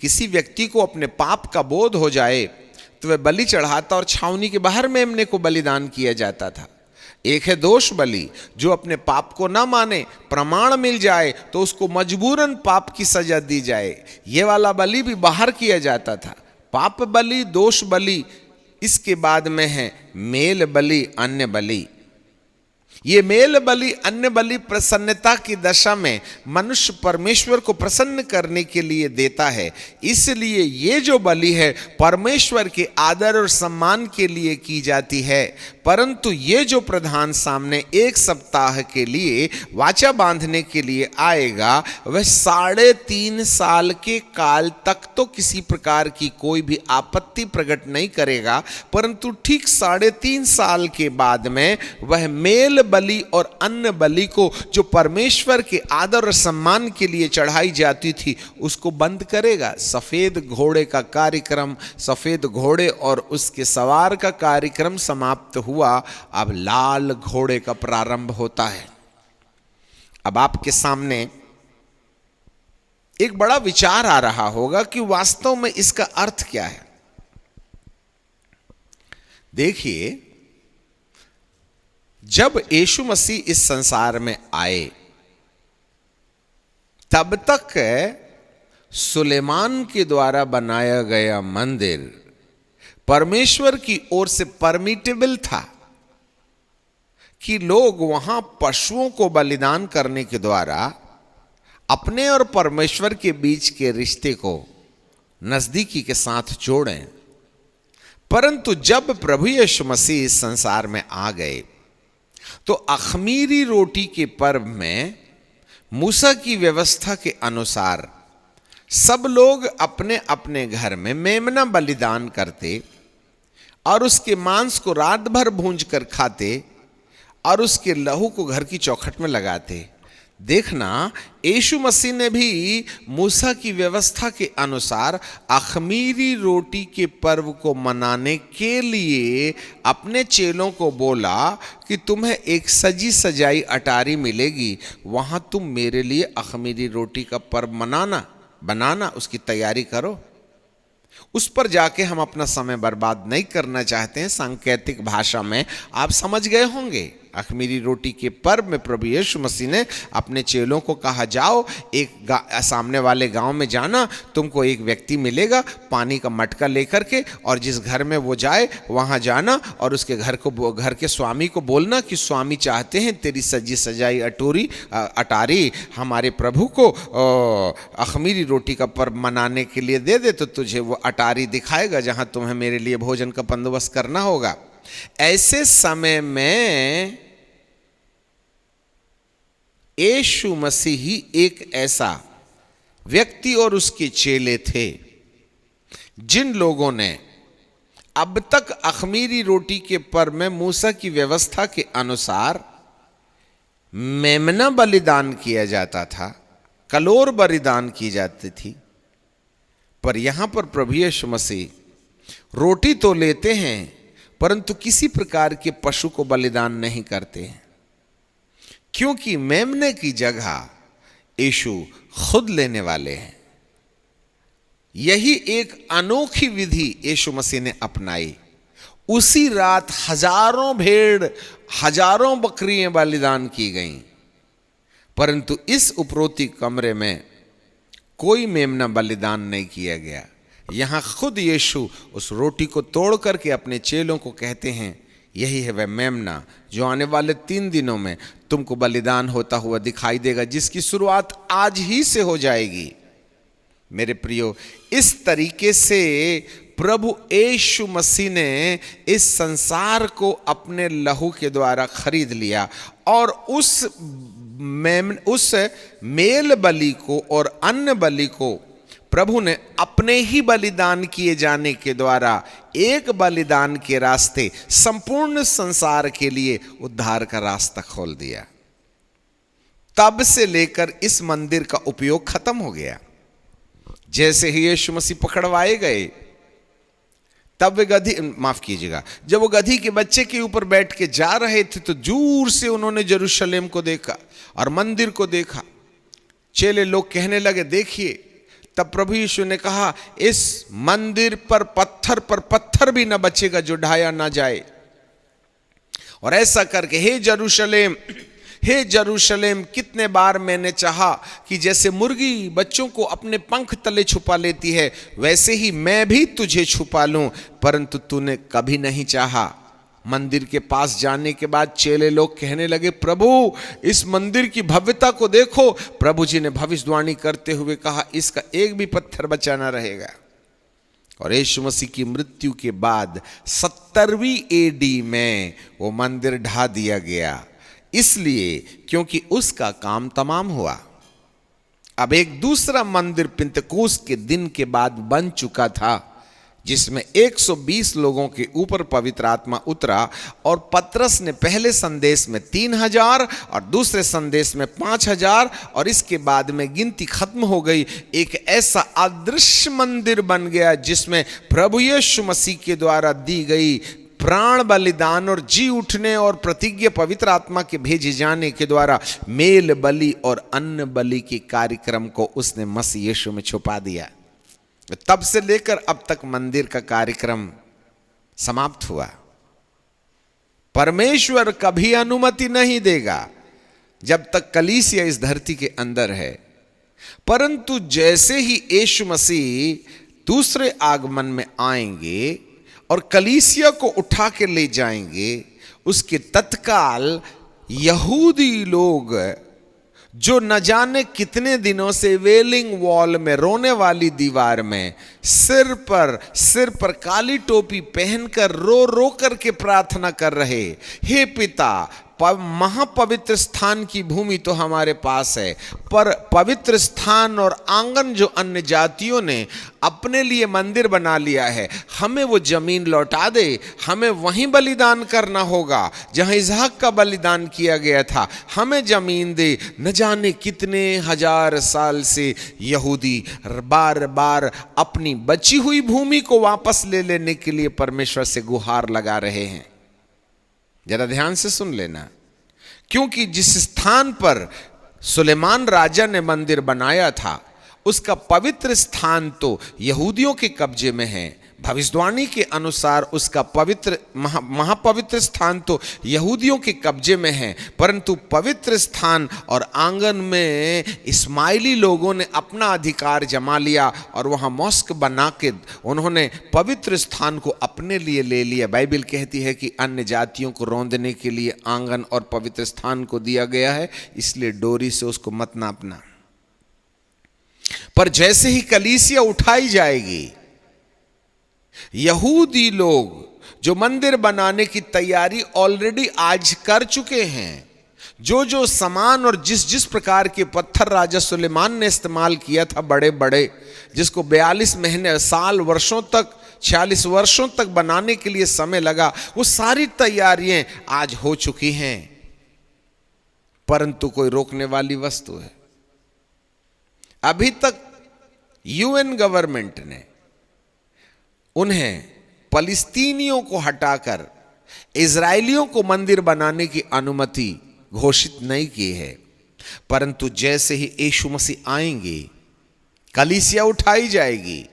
किसी व्यक्ति को अपने पाप का बोध हो जाए तो वह बलि चढ़ाता और छावनी के बाहर मेमने को बलिदान किया जाता था। एक है दोष बलि, जो अपने पाप को ना माने, प्रमाण मिल जाए तो उसको मजबूरन पाप की सजा दी जाए, ये वाला बलि भी बाहर किया जाता था। पाप बलि, दोष बलि, इसके बाद में है मेल बलि, अन्न बलि। ये मेल बलि, अन्न बलि प्रसन्नता की दशा में मनुष्य परमेश्वर को प्रसन्न करने के लिए देता है। इसलिए ये जो बलि है परमेश्वर के आदर और सम्मान के लिए की जाती है। परंतु ये जो प्रधान सामने 1 सप्ताह के लिए वाचा बांधने के लिए आएगा, वह 3.5 साल के काल तक तो किसी प्रकार की कोई भी आपत्ति प्रकट नहीं करेगा, परंतु ठीक 3.5 साल के बाद में वह मेल बलि और अन्न बलि को, जो परमेश्वर के आदर और सम्मान के लिए चढ़ाई जाती थी, उसको बंद करेगा। सफेद घोड़े का कार्यक्रम, सफेद घोड़े और उसके सवार का कार्यक्रम समाप्त हुआ। अब लाल घोड़े का प्रारंभ होता है। अब आपके सामने एक बड़ा विचार आ रहा होगा कि वास्तव में इसका अर्थ क्या है। देखिए, जब यीशु मसीह इस संसार में आए, तब तक सुलेमान के द्वारा बनाया गया मंदिर परमेश्वर की ओर से परमिटेबल था कि लोग वहां पशुओं को बलिदान करने के द्वारा अपने और परमेश्वर के बीच के रिश्ते को नजदीकी के साथ जोड़ें। परंतु जब प्रभु यीशु मसीह इस संसार में आ गए तो अख़मीरी रोटी के पर्व में मूसा की व्यवस्था के अनुसार सब लोग अपने अपने घर में मेमना बलिदान करते और उसके मांस को रात भर भूंज कर खाते और उसके लहू को घर की चौखट में लगाते। देखना, यीशु मसीह ने भी मूसा की व्यवस्था के अनुसार अख़मीरी रोटी के पर्व को मनाने के लिए अपने चेलों को बोला कि तुम्हें एक सजी सजाई अटारी मिलेगी, वहां तुम मेरे लिए अख़मीरी रोटी का पर्व बनाना, उसकी तैयारी करो। उस पर जाके हम अपना समय बर्बाद नहीं करना चाहते हैं। सांकेतिक भाषा में आप समझ गए होंगे। अख़मीरी रोटी के पर्व में प्रभु यीशु मसीह ने अपने चेलों को कहा, जाओ एक सामने वाले गांव में जाना, तुमको एक व्यक्ति मिलेगा पानी का मटका लेकर के, और जिस घर में वो जाए वहां जाना और उसके घर के स्वामी को बोलना कि स्वामी चाहते हैं तेरी सजी सजाई अटारी हमारे प्रभु को अख़मीरी रोटी का पर्व मनाने के लिए दे दे, तो तुझे वो अटारी दिखाएगा जहां तुम्हें मेरे लिए भोजन का बंदोबस्त करना होगा। ऐसे समय में यीशु मसीह ही एक ऐसा व्यक्ति और उसके चेले थे जिन लोगों ने अब तक अख़मीरी रोटी के पर्व में मूसा की व्यवस्था के अनुसार मेमना बलिदान किया जाता था, कलोर बलिदान की जाती थी, पर यहां पर प्रभु यीशु मसीह रोटी तो लेते हैं परंतु किसी प्रकार के पशु को बलिदान नहीं करते हैं, क्योंकि मेमने की जगह यीशु खुद लेने वाले हैं। यही एक अनोखी विधि यीशु मसीह ने अपनाई। उसी रात हजारों भेड़, हजारों बकरियां बलिदान की गईं, परंतु इस उपरोक्ति कमरे में कोई मेमना बलिदान नहीं किया गया। यहां खुद यीशु उस रोटी को तोड़ करके अपने चेलों को कहते हैं, यही है वह मेमना जो आने वाले 3 दिनों में तुमको बलिदान होता हुआ दिखाई देगा, जिसकी शुरुआत आज ही से हो जाएगी। मेरे प्रियो, इस तरीके से प्रभु यीशु मसीह ने इस संसार को अपने लहू के द्वारा खरीद लिया और उस मेल बलि को और अन्न बलि को प्रभु ने अपने ही बलिदान किए जाने के द्वारा एक बलिदान के रास्ते संपूर्ण संसार के लिए उद्धार का रास्ता खोल दिया। तब से लेकर इस मंदिर का उपयोग खत्म हो गया। जैसे ही यीशु मसीह पकड़वाए गए, तब वे जब वो गधी के बच्चे के ऊपर बैठ के जा रहे थे तो दूर से उन्होंने यरूशलेम को देखा और मंदिर को देखा। चेले लोग कहने लगे, देखिए। तब प्रभु यीशु ने कहा, इस मंदिर पर पत्थर भी न बचेगा जो ढाया ना जाए। और ऐसा करके हे यरूशलेम, कितने बार मैंने चाहा कि जैसे मुर्गी बच्चों को अपने पंख तले छुपा लेती है, वैसे ही मैं भी तुझे छुपा लूं, परंतु तूने कभी नहीं चाहा। मंदिर के पास जाने के बाद चेले लोग कहने लगे, प्रभु इस मंदिर की भव्यता को देखो। प्रभु जी ने भविष्यवाणी करते हुए कहा, इसका एक भी पत्थर बचा ना रहेगा। और यीशु मसीह की मृत्यु के बाद 70वीं एडी में वो मंदिर ढा दिया गया, इसलिए क्योंकि उसका काम तमाम हुआ। अब एक दूसरा मंदिर पिंतकुस्त के दिन के बाद बन चुका था, जिसमें 120 लोगों के ऊपर पवित्र आत्मा उतरा, और पतरस ने पहले संदेश में 3000 और दूसरे संदेश में 5000, और इसके बाद में गिनती खत्म हो गई। एक ऐसा अदृश्य मंदिर बन गया जिसमें प्रभु यीशु मसीह के द्वारा दी गई प्राण बलिदान और जी उठने और प्रतिज्ञा पवित्र आत्मा के भेजे जाने के द्वारा मेल बलि और अन्न बलि के कार्यक्रम को उसने मसीह यीशु में छुपा दिया। तब से लेकर अब तक मंदिर का कार्यक्रम समाप्त हुआ। परमेश्वर कभी अनुमति नहीं देगा जब तक कलीसिया इस धरती के अंदर है, परंतु जैसे ही यीशु मसीह दूसरे आगमन में आएंगे और कलीसिया को उठा के ले जाएंगे, उसके तत्काल यहूदी लोग जो न जाने कितने दिनों से वेलिंग वॉल में, रोने वाली दीवार में, सिर पर काली टोपी पहनकर रो रो करके प्रार्थना कर रहे, हे पिता, महापवित्र स्थान की भूमि तो हमारे पास है, पर पवित्र स्थान और आंगन जो अन्य जातियों ने अपने लिए मंदिर बना लिया है, हमें वो जमीन लौटा दे, हमें वहीं बलिदान करना होगा जहां इसहाक का बलिदान किया गया था, हमें जमीन दे। न जाने कितने हजार साल से यहूदी बार बार अपनी बची हुई भूमि को वापस ले लेने के लिए परमेश्वर से गुहार लगा रहे हैं। जरा ध्यान से सुन लेना, क्योंकि जिस स्थान पर सुलेमान राजा ने मंदिर बनाया था, उसका पवित्र स्थान तो यहूदियों के कब्जे में है, भविष्यवाणी के अनुसार उसका पवित्र महापवित्र स्थान तो यहूदियों के कब्जे में है, परंतु पवित्र स्थान और आंगन में इस्माइली लोगों ने अपना अधिकार जमा लिया और वहां मॉस्क बना के उन्होंने पवित्र स्थान को अपने लिए ले लिया। बाइबल कहती है कि अन्य जातियों को रौंदने के लिए आंगन और पवित्र स्थान को दिया गया है, इसलिए डोरी से उसको मत नापना। पर जैसे ही कलीसिया उठाई जाएगी, यहूदी लोग जो मंदिर बनाने की तैयारी ऑलरेडी आज कर चुके हैं, जो जो सामान और जिस जिस प्रकार के पत्थर राजा सुलेमान ने इस्तेमाल किया था बड़े बड़े, जिसको 42 महीने साल वर्षों तक 46 वर्षों तक बनाने के लिए समय लगा, वो सारी तैयारियां आज हो चुकी हैं, परंतु कोई रोकने वाली वस्तु है। अभी तक यूएन गवर्नमेंट ने उन्हें फलस्तीनियों को हटाकर इजरायलियों को मंदिर बनाने की अनुमति घोषित नहीं की है, परंतु जैसे ही यीशु मसीह आएंगे, कलीसिया उठाई जाएगी,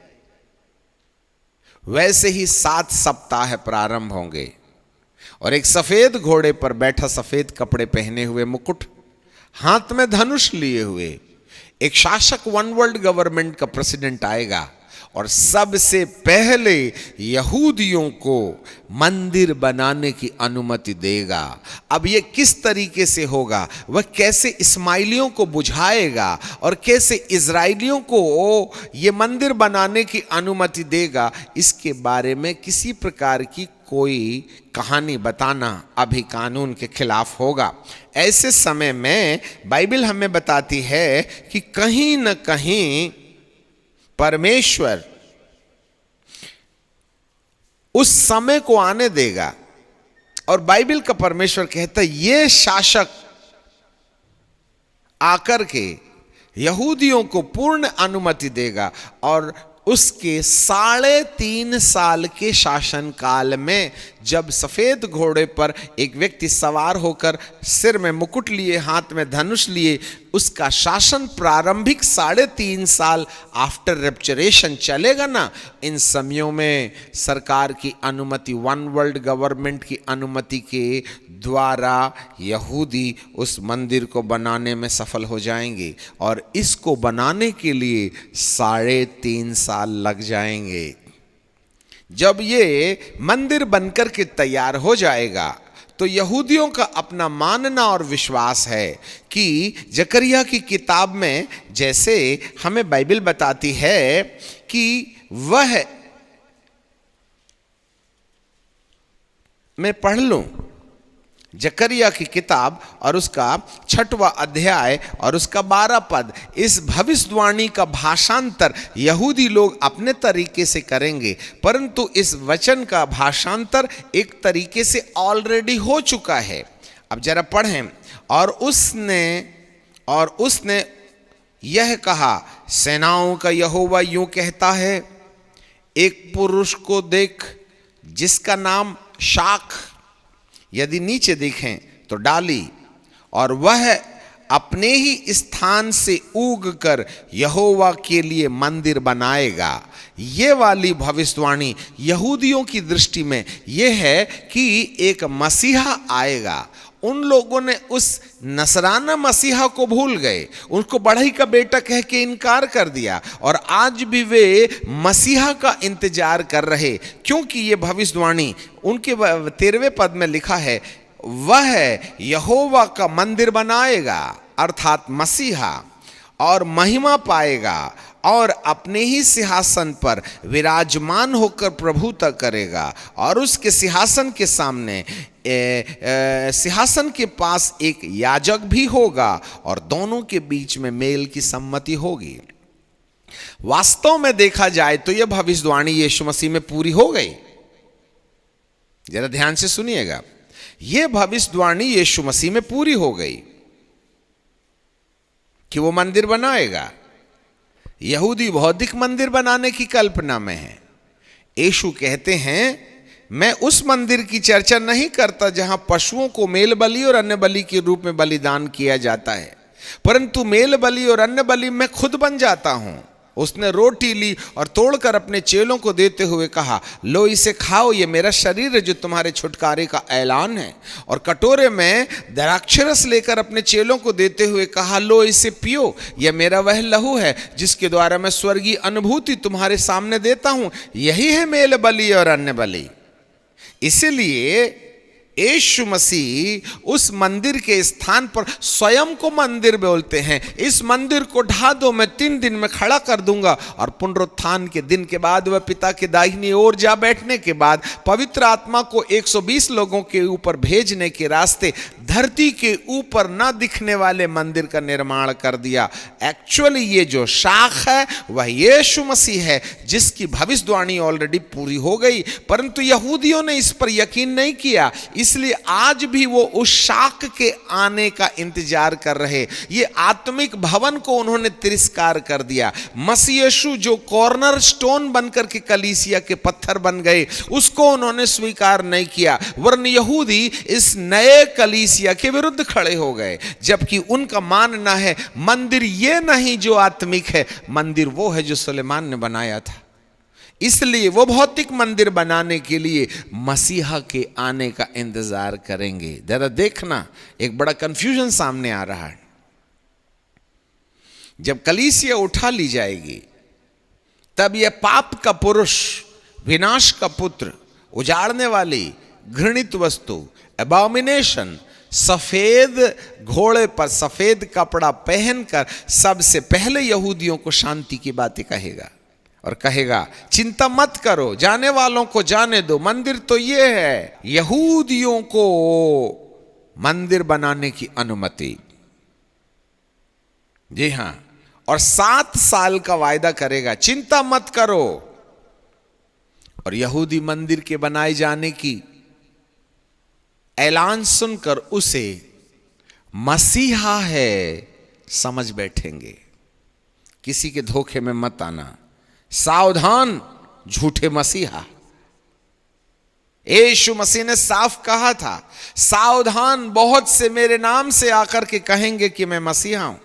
वैसे ही 7 सप्ताह प्रारंभ होंगे और एक सफेद घोड़े पर बैठा, सफेद कपड़े पहने हुए, मुकुट, हाथ में धनुष लिए हुए एक शासक, वन वर्ल्ड गवर्नमेंट का प्रेसिडेंट आएगा और सबसे पहले यहूदियों को मंदिर बनाने की अनुमति देगा। अब ये किस तरीके से होगा, वह कैसे इस्माइलियों को बुझाएगा और कैसे इजराइलियों को ये मंदिर बनाने की अनुमति देगा, इसके बारे में किसी प्रकार की कोई कहानी बताना अभी कानून के खिलाफ होगा। ऐसे समय में बाइबल हमें बताती है कि कहीं न कहीं परमेश्वर उस समय को आने देगा और बाइबल का परमेश्वर कहता है ये शासक आकर के यहूदियों को पूर्ण अनुमति देगा और उसके 3.5 साल के शासन काल में, जब सफेद घोड़े पर एक व्यक्ति सवार होकर सिर में मुकुट लिए, हाथ में धनुष लिए, उसका शासन प्रारंभिक 3.5 साल आफ्टर रेप्चरेशन चलेगा ना, इन समयों में सरकार की अनुमति, वन वर्ल्ड गवर्नमेंट की अनुमति के द्वारा यहूदी उस मंदिर को बनाने में सफल हो जाएंगे और इसको बनाने के लिए 3.5 साल लग जाएंगे। जब ये मंदिर बनकर के तैयार हो जाएगा तो यहूदियों का अपना मानना और विश्वास है कि जकरिया की किताब में जैसे हमें बाइबल बताती है कि वह, मैं पढ़ लूं जकरिया की किताब और उसका 6वां अध्याय और उसका 12 पद। इस भविष्यवाणी का भाषांतर यहूदी लोग अपने तरीके से करेंगे, परंतु इस वचन का भाषांतर एक तरीके से ऑलरेडी हो चुका है। अब जरा पढ़ें। और उसने यह कहा, सेनाओं का यहोवा यूं कहता है, एक पुरुष को देख जिसका नाम शाख, यदि नीचे देखें तो डाली, और वह अपने ही स्थान से उग कर यहोवा के लिए मंदिर बनाएगा। ये वाली भविष्यवाणी यहूदियों की दृष्टि में यह है कि एक मसीहा आएगा। उन लोगों ने उस नसराना मसीहा को भूल गए, उनको बढ़ई का बेटा कह के इनकार कर दिया और आज भी वे मसीहा का इंतजार कर रहे, क्योंकि ये भविष्यवाणी उनके 13वें पद में लिखा है, वह यहोवा का मंदिर बनाएगा, अर्थात मसीहा, और महिमा पाएगा और अपने ही सिंहासन पर विराजमान होकर प्रभुता करेगा। और उसके सिंहासन के सामने सिंहासन के पास एक याजक भी होगा और दोनों के बीच में मेल की सम्मति होगी। वास्तव में देखा जाए तो यह भविष्यवाणी यीशु मसीह में पूरी हो गई। जरा ध्यान से सुनिएगा, यह भविष्यवाणी यीशु मसीह में पूरी हो गई कि वो मंदिर बनाएगा। यहूदी भौतिक मंदिर बनाने की कल्पना में है। यीशु कहते हैं, मैं उस मंदिर की चर्चा नहीं करता जहां पशुओं को मेल बलि और अन्य बलि के रूप में बलिदान किया जाता है, परंतु मेल बलि और अन्य बलि मैं खुद बन जाता हूं। उसने रोटी ली और तोड़कर अपने चेलों को देते हुए कहा, लो इसे खाओ, ये मेरा शरीर है जो तुम्हारे छुटकारे का ऐलान है। और कटोरे में द्राक्षरस लेकर अपने चेलों को देते हुए कहा, लो इसे पियो, यह मेरा वह लहू है जिसके द्वारा मैं स्वर्गीय अनुभूति तुम्हारे सामने देता हूं, यही है मेल बलि और अन्य बलि। इसलिए यीशु मसीह उस मंदिर के स्थान पर स्वयं को मंदिर बोलते हैं। इस मंदिर को ढा दो, मैं 3 दिन में खड़ा कर दूंगा। और पुनरुत्थान के दिन के बाद वह पिता के दाहिनी ओर जा बैठने के बाद पवित्र आत्मा को 120 लोगों के ऊपर भेजने के रास्ते धरती के ऊपर न दिखने वाले मंदिर का निर्माण कर दिया। एक्चुअली ये जो शाख है वह यीशु मसीह है, जिसकी भविष्यवाणी ऑलरेडी पूरी हो गई, परंतु यहूदियों ने इस पर यकीन नहीं किया। इसलिए आज भी वो उस शाख के आने का इंतजार कर रहे। ये आत्मिक भवन को उन्होंने तिरस्कार कर दिया। मसीह यीशु जो कॉर्नर स्टोन बनकर के कलीसिया के पत्थर बन गए, उसको उन्होंने स्वीकार नहीं किया, वरन यहूदी इस नए कलीसिया के विरुद्ध खड़े हो गए। जबकि उनका मानना है मंदिर ये नहीं जो आत्मिक है, मंदिर वो है जो सुलेमान ने बनाया था। इसलिए वो भौतिक मंदिर बनाने के लिए मसीहा के आने का इंतजार करेंगे। जरा देखना, एक बड़ा कंफ्यूजन सामने आ रहा है। जब कलीसिया उठा ली जाएगी, तब यह पाप का पुरुष, विनाश का पुत्र, उजाड़ने वाली घृणित वस्तु, एबॉमिनेशन, सफेद घोड़े पर सफेद कपड़ा पहनकर सबसे पहले यहूदियों को शांति की बातें कहेगा और कहेगा, चिंता मत करो, जाने वालों को जाने दो, मंदिर तो ये है। यहूदियों को मंदिर बनाने की अनुमति, जी हां, और 7 साल का वायदा करेगा, चिंता मत करो। और यहूदी मंदिर के बनाए जाने की ऐलान सुनकर उसे मसीहा है समझ बैठेंगे। किसी के धोखे में मत आना, सावधान झूठे मसीहा। यीशु मसीह ने साफ कहा था, सावधान, बहुत से मेरे नाम से आकर के कहेंगे कि मैं मसीहा हूं।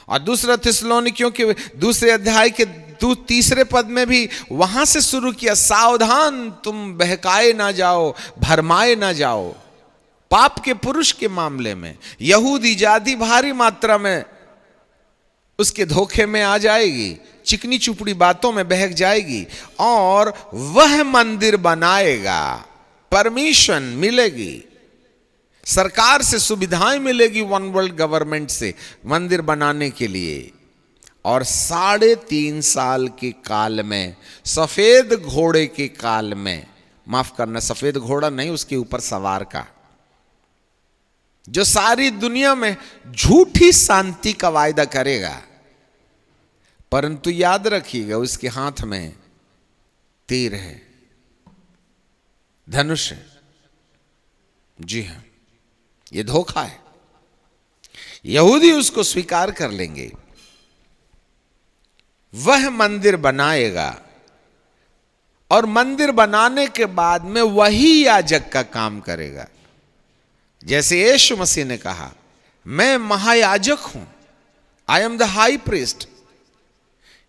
और दूसरा थिस्सलुनीकियों के 2 अध्याय के 3 पद में भी वहां से शुरू किया, सावधान तुम बहकाए ना जाओ, भरमाए ना जाओ। पाप के पुरुष के मामले में यहूदी जाति भारी मात्रा में उसके धोखे में आ जाएगी, चिकनी चुपड़ी बातों में बहक जाएगी और वह मंदिर बनाएगा। परमिशन मिलेगी, सरकार से सुविधाएं मिलेगी, वन वर्ल्ड गवर्नमेंट से मंदिर बनाने के लिए। और 3.5 साल के काल में, सफेद घोड़े के काल में, माफ करना, सफेद घोड़ा नहीं, उसके ऊपर सवार का, जो सारी दुनिया में झूठी शांति का वायदा करेगा। परंतु याद रखिएगा, उसके हाथ में तीर है, धनुष है। जी हां, यह धोखा है। यहूदी उसको स्वीकार कर लेंगे, वह मंदिर बनाएगा और मंदिर बनाने के बाद में वही याजक का काम करेगा। जैसे यीशु मसीह ने कहा, मैं महायाजक हूं, I am the high priest.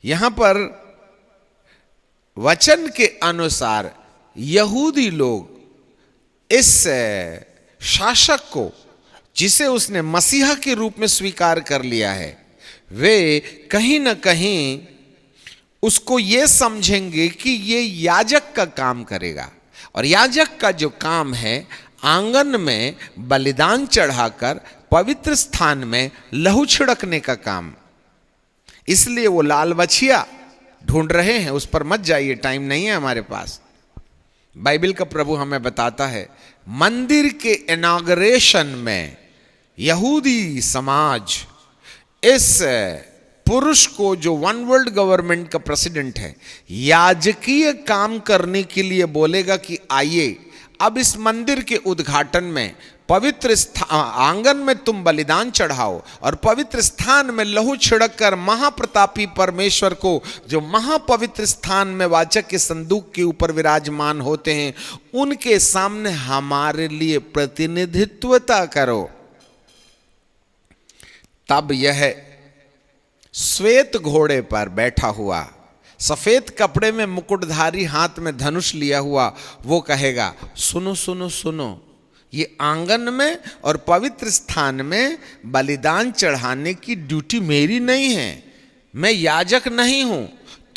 यहां पर वचन के अनुसार यहूदी लोग इस शासक को, जिसे उसने मसीहा के रूप में स्वीकार कर लिया है, वे कहीं ना कहीं उसको ये समझेंगे कि ये याजक का काम करेगा। और याजक का जो काम है, आंगन में बलिदान चढ़ाकर पवित्र स्थान में लहू छिड़कने का काम। इसलिए वो लाल बछिया ढूंढ रहे हैं, उस पर मत जाइए, टाइम नहीं है हमारे पास। बाइबल का प्रभु हमें बताता है, मंदिर के इनॉग्रेशन में यहूदी समाज इस पुरुष को, जो वन वर्ल्ड गवर्नमेंट का प्रेसिडेंट है, याजकीय काम करने के लिए बोलेगा कि आइए अब इस मंदिर के उद्घाटन में पवित्र आंगन में तुम बलिदान चढ़ाओ और पवित्र स्थान में लहू छिड़क कर महाप्रतापी परमेश्वर को, जो महापवित्र स्थान में वाचक के संदूक के ऊपर विराजमान होते हैं, उनके सामने हमारे लिए प्रतिनिधित्वता करो। तब यह श्वेत घोड़े पर बैठा हुआ, सफेद कपड़े में मुकुटधारी, हाथ में धनुष लिया हुआ, वो कहेगा सुनो सुनो सुनो, ये आंगन में और पवित्र स्थान में बलिदान चढ़ाने की ड्यूटी मेरी नहीं है, मैं याजक नहीं हूं।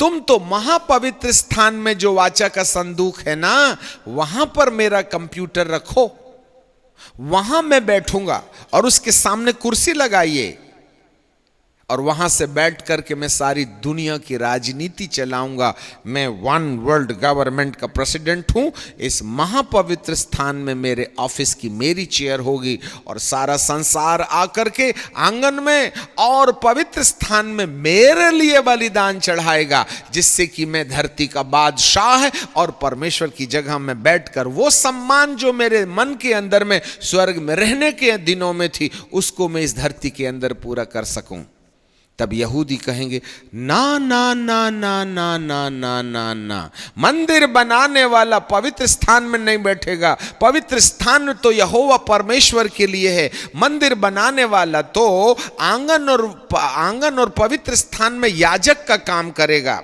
तुम तो महापवित्र स्थान में जो वाचा का संदूक है ना, वहां पर मेरा कंप्यूटर रखो, वहां मैं बैठूंगा और उसके सामने कुर्सी लगाइए और वहां से बैठ करके मैं सारी दुनिया की राजनीति चलाऊंगा। मैं वन वर्ल्ड गवर्नमेंट का प्रेसिडेंट हूं। इस महापवित्र स्थान में मेरे ऑफिस की मेरी चेयर होगी और सारा संसार आकर के आंगन में और पवित्र स्थान में मेरे लिए बलिदान चढ़ाएगा, जिससे कि मैं धरती का बादशाह और परमेश्वर की जगह में बैठकर वो सम्मान जो मेरे मन के अंदर में स्वर्ग में रहने के दिनों में थी, उसको मैं इस धरती के अंदर पूरा कर सकूं। तब यहूदी कहेंगे ना ना ना ना ना ना ना ना ना, मंदिर बनाने वाला पवित्र स्थान में नहीं बैठेगा। पवित्र स्थान तो यहोवा परमेश्वर के लिए है, मंदिर बनाने वाला तो आंगन और पवित्र स्थान में याजक का काम करेगा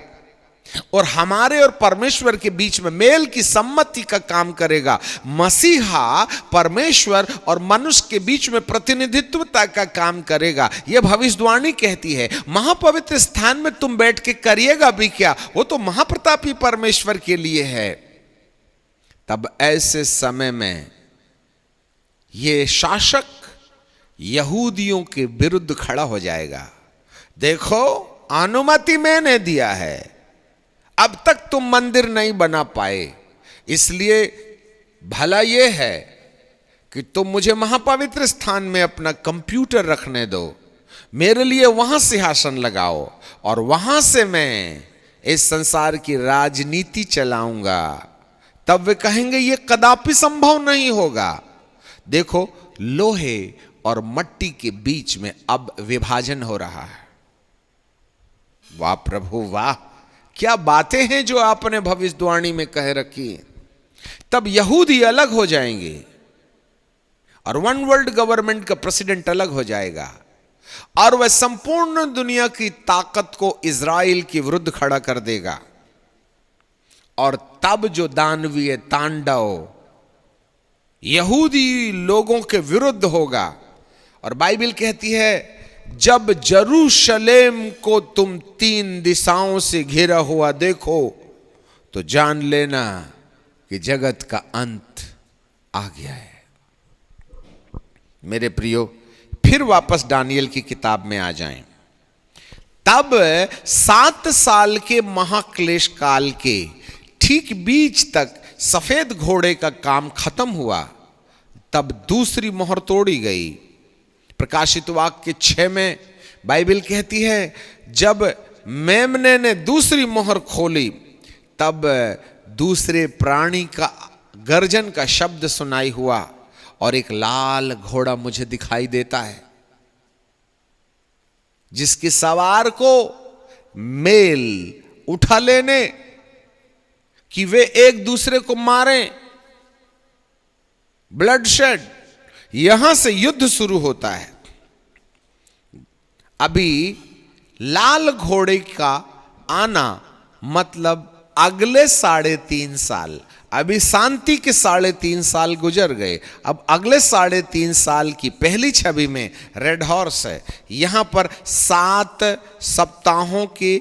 और हमारे और परमेश्वर के बीच में मेल की सम्मति का काम करेगा। मसीहा परमेश्वर और मनुष्य के बीच में प्रतिनिधित्वता का काम करेगा। यह भविष्यवाणी कहती है महापवित्र स्थान में तुम बैठ के करिएगा भी क्या, वो तो महाप्रतापी परमेश्वर के लिए है। तब ऐसे समय में यह शासक यहूदियों के विरुद्ध खड़ा हो जाएगा। देखो, अनुमति मैंने दिया है, अब तक तुम मंदिर नहीं बना पाए, इसलिए भला यह है कि तुम मुझे महापवित्र स्थान में अपना कंप्यूटर रखने दो, मेरे लिए वहां सिंहासन लगाओ और वहां से मैं इस संसार की राजनीति चलाऊंगा। तब वे कहेंगे यह कदापि संभव नहीं होगा। देखो, लोहे और मट्टी के बीच में अब विभाजन हो रहा है। वाह प्रभु वाह, क्या बातें हैं जो आपने भविष्यवाणी में कह रखी है। तब यहूदी अलग हो जाएंगे और वन वर्ल्ड गवर्नमेंट का प्रेसिडेंट अलग हो जाएगा और वह संपूर्ण दुनिया की ताकत को इजराइल के विरुद्ध खड़ा कर देगा। और तब जो दानवीय तांडव यहूदी लोगों के विरुद्ध होगा, और बाइबल कहती है जब यरूशलेम को तुम 3 दिशाओं से घिरा हुआ देखो तो जान लेना कि जगत का अंत आ गया है। मेरे प्रियो, फिर वापस दानियल की किताब में आ जाएं। तब 7 साल के महाक्लेश काल के ठीक बीच तक सफेद घोड़े का काम खत्म हुआ। तब दूसरी मोहर तोड़ी गई। प्रकाशित वाक्य 6 में बाइबल कहती है जब मेमने ने दूसरी मोहर खोली तब दूसरे प्राणी का गर्जन का शब्द सुनाई हुआ और एक लाल घोड़ा मुझे दिखाई देता है, जिसके सवार को मेल उठा लेने कि वे एक दूसरे को मारें, ब्लडशेड, यहां से युद्ध शुरू होता है। अभी लाल घोड़े का आना मतलब अगले 3.5 साल, अभी शांति के 3.5 साल गुजर गए, अब अगले 3.5 साल की पहली छवि में रेड हॉर्स है। यहां पर 7 सप्ताहों के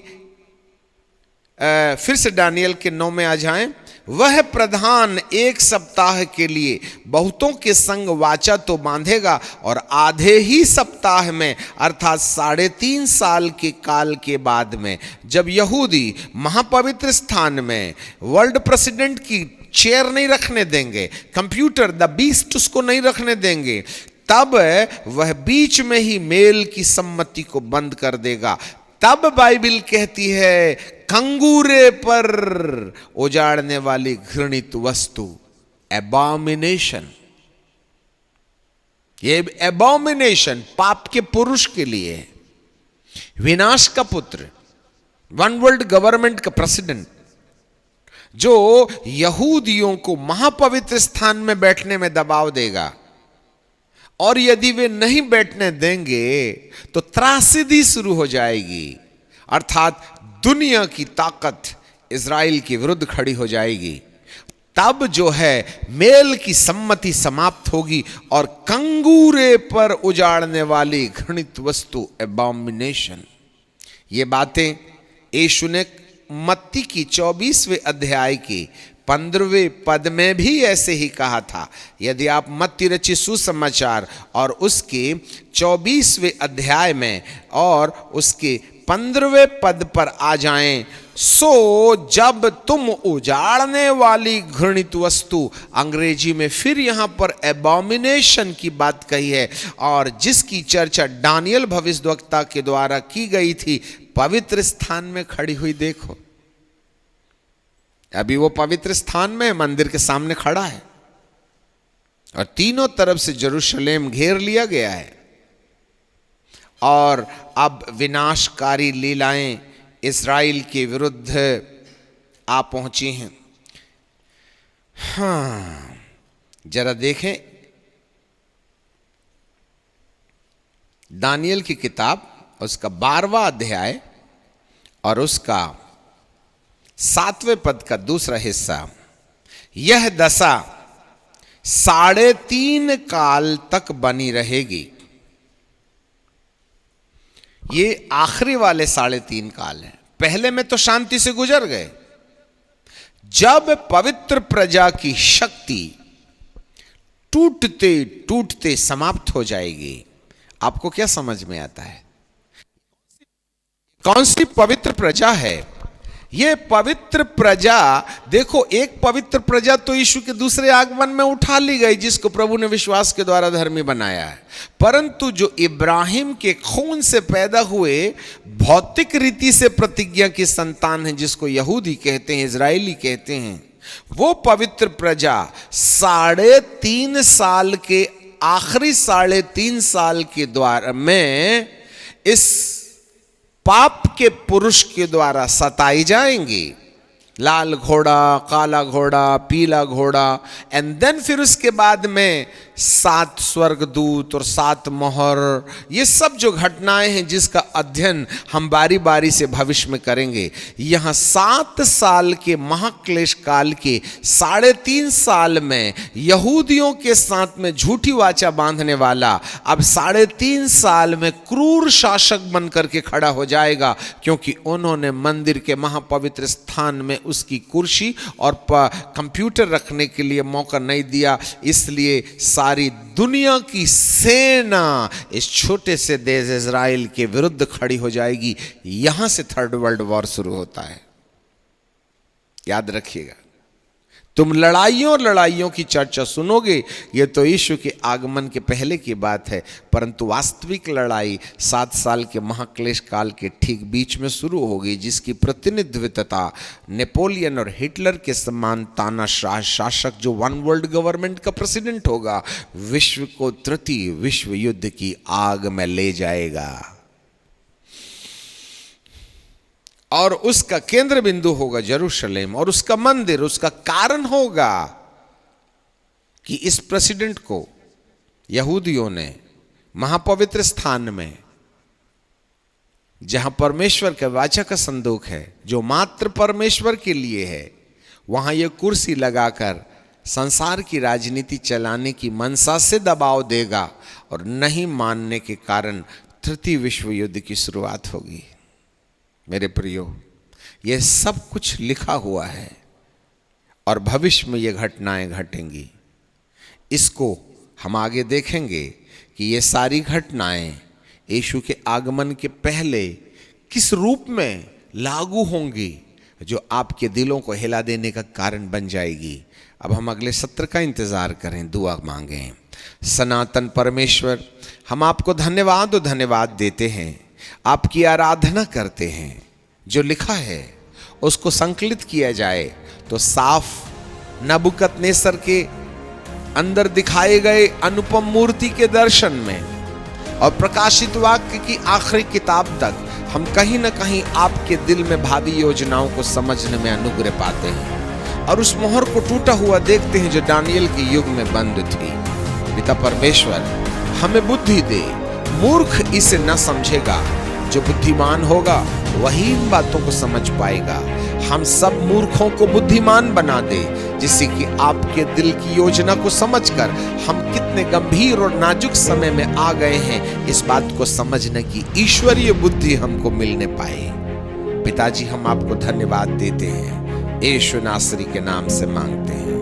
फिर से दानियल के 9 में आ जाएं। वह प्रधान 1 सप्ताह के लिए बहुतों के संग वाचा तो बांधेगा और आधे ही सप्ताह में अर्थात 3.5 साल के काल के बाद में जब यहूदी महापवित्र स्थान में वर्ल्ड प्रेसिडेंट की चेयर नहीं रखने देंगे, कंप्यूटर द बीस्ट उसको नहीं रखने देंगे, तब वह बीच में ही मेल की सम्मति को बंद कर देगा। तब बाइबल कहती है कंगूरे पर उजाड़ने वाली घृणित वस्तु, एबॉमिनेशन, ये एबॉमिनेशन पाप के पुरुष के लिए, विनाश का पुत्र, वन वर्ल्ड गवर्नमेंट का प्रेसिडेंट, जो यहूदियों को महापवित्र स्थान में बैठने में दबाव देगा और यदि वे नहीं बैठने देंगे तो त्रासदी शुरू हो जाएगी, अर्थात दुनिया की ताकत इजराइल के विरुद्ध खड़ी हो जाएगी। तब जो है मेल की सम्मति समाप्त होगी और कंगूरे पर उजाड़ने वाली घृणित वस्तु एबॉमिनेशन। ये बातें यीशु ने मत्ती की 24वें अध्याय की 15वें पद में भी ऐसे ही कहा था। यदि आप मत्ती रचित सुसमाचार और उसके 24वें अध्याय में और उसके 15वें पद पर आ जाएं, सो जब तुम उजाड़ने वाली घृणित वस्तु, अंग्रेजी में फिर यहां पर एबॉमिनेशन की बात कही है, और जिसकी चर्चा दानियल भविष्यद्वक्ता के द्वारा की गई थी, पवित्र स्थान में खड़ी हुई देखो। अभी वो पवित्र स्थान में मंदिर के सामने खड़ा है और तीनों तरफ से यरूशलेम घेर लिया गया है और अब विनाशकारी लीलाएं इस्राएल के विरुद्ध आ पहुंची हैं। हाँ, जरा देखें दानियल की किताब, उसका 12वां अध्याय और उसका 7वें पद का दूसरा हिस्सा। यह दशा 3.5 काल तक बनी रहेगी। ये आखिरी वाले 3.5 काल हैं। पहले में तो शांति से गुजर गए। जब पवित्र प्रजा की शक्ति टूटते टूटते समाप्त हो जाएगी, आपको क्या समझ में आता है? कौन सी पवित्र प्रजा है? ये पवित्र प्रजा, देखो, एक पवित्र प्रजा तो यीशु के दूसरे आगमन में उठा ली गई, जिसको प्रभु ने विश्वास के द्वारा धर्मी बनाया है। परंतु जो इब्राहिम के खून से पैदा हुए, भौतिक रीति से प्रतिज्ञा की संतान है, जिसको यहूदी कहते हैं, इजरायली कहते हैं, वो पवित्र प्रजा 3.5 साल के, आखिरी 3.5 साल के द्वारा में इस पाप के पुरुष के द्वारा सताई जाएंगी। लाल घोड़ा, काला घोड़ा, पीला घोड़ा, एंड देन फिर उसके बाद में 7 स्वर्गदूत और 7 मोहर, ये सब जो घटनाएं हैं जिसका अध्ययन हम बारी बारी से भविष्य में करेंगे। यहाँ 7 साल के महाक्लेश काल के 3.5 साल में यहूदियों के साथ में झूठी वाचा बांधने वाला अब 3.5 साल में क्रूर शासक बन करके खड़ा हो जाएगा, क्योंकि उन्होंने मंदिर के महापवित्र स्थान में उसकी कुर्सी और कंप्यूटर रखने के लिए मौका नहीं दिया। इसलिए सारी दुनिया की सेना इस छोटे से देश इजराइल के विरुद्ध खड़ी हो जाएगी। यहां से 3rd वर्ल्ड वॉर शुरू होता है। याद रखिएगा, तुम लड़ाइयों और लड़ाइयों की चर्चा सुनोगे, यह तो यीशु के आगमन के पहले की बात है, परंतु वास्तविक लड़ाई 7 साल के महाक्लेश काल के ठीक बीच में शुरू होगी, जिसकी प्रतिनिधित्वता नेपोलियन और हिटलर के समान तानाशाह शासक, जो 1 वर्ल्ड गवर्नमेंट का प्रेसिडेंट होगा, विश्व को तृतीय विश्व युद्ध की आग में ले जाएगा। और उसका केंद्र बिंदु होगा यरूशलेम, और उसका मंदिर, उसका कारण होगा कि इस प्रेसिडेंट को यहूदियों ने महापवित्र स्थान में, जहां परमेश्वर के वाचा का संदूक है, जो मात्र परमेश्वर के लिए है, वहां यह कुर्सी लगाकर संसार की राजनीति चलाने की मनसा से दबाव देगा, और नहीं मानने के कारण तृतीय विश्व युद्ध की शुरुआत होगी। मेरे प्रियो, यह सब कुछ लिखा हुआ है और भविष्य में ये घटनाएं घटेंगी। इसको हम आगे देखेंगे कि ये सारी घटनाएं यीशु के आगमन के पहले किस रूप में लागू होंगी, जो आपके दिलों को हिला देने का कारण बन जाएगी। अब हम अगले सत्र का इंतजार करें, दुआ मांगें। सनातन परमेश्वर, हम आपको धन्यवाद देते हैं, आपकी आराधना करते हैं। जो लिखा है उसको संकलित किया जाए तो साफ नबूकदनेस्सर के अंदर दिखाए गए अनुपम मूर्ति के दर्शन में और प्रकाशित वाक्य की आखिरी किताब तक हम कहीं ना कहीं आपके दिल में भावी योजनाओं को समझने में अनुग्रह पाते हैं, और उस मोहर को टूटा हुआ देखते हैं जो दानियल के युग में बंद थी। पिता परमेश्वर, हमें बुद्धि दे, मूर्ख इसे न समझेगा, जो बुद्धिमान होगा वही इन बातों को समझ पाएगा। हम सब मूर्खों को बुद्धिमान बना दे, जिससे कि आपके दिल की योजना को समझकर हम कितने गंभीर और नाजुक समय में आ गए हैं, इस बात को समझने की ईश्वरीय बुद्धि हमको मिलने पाए। पिताजी, हम आपको धन्यवाद देते हैं, यीशु नासरी के नाम से मांगते हैं।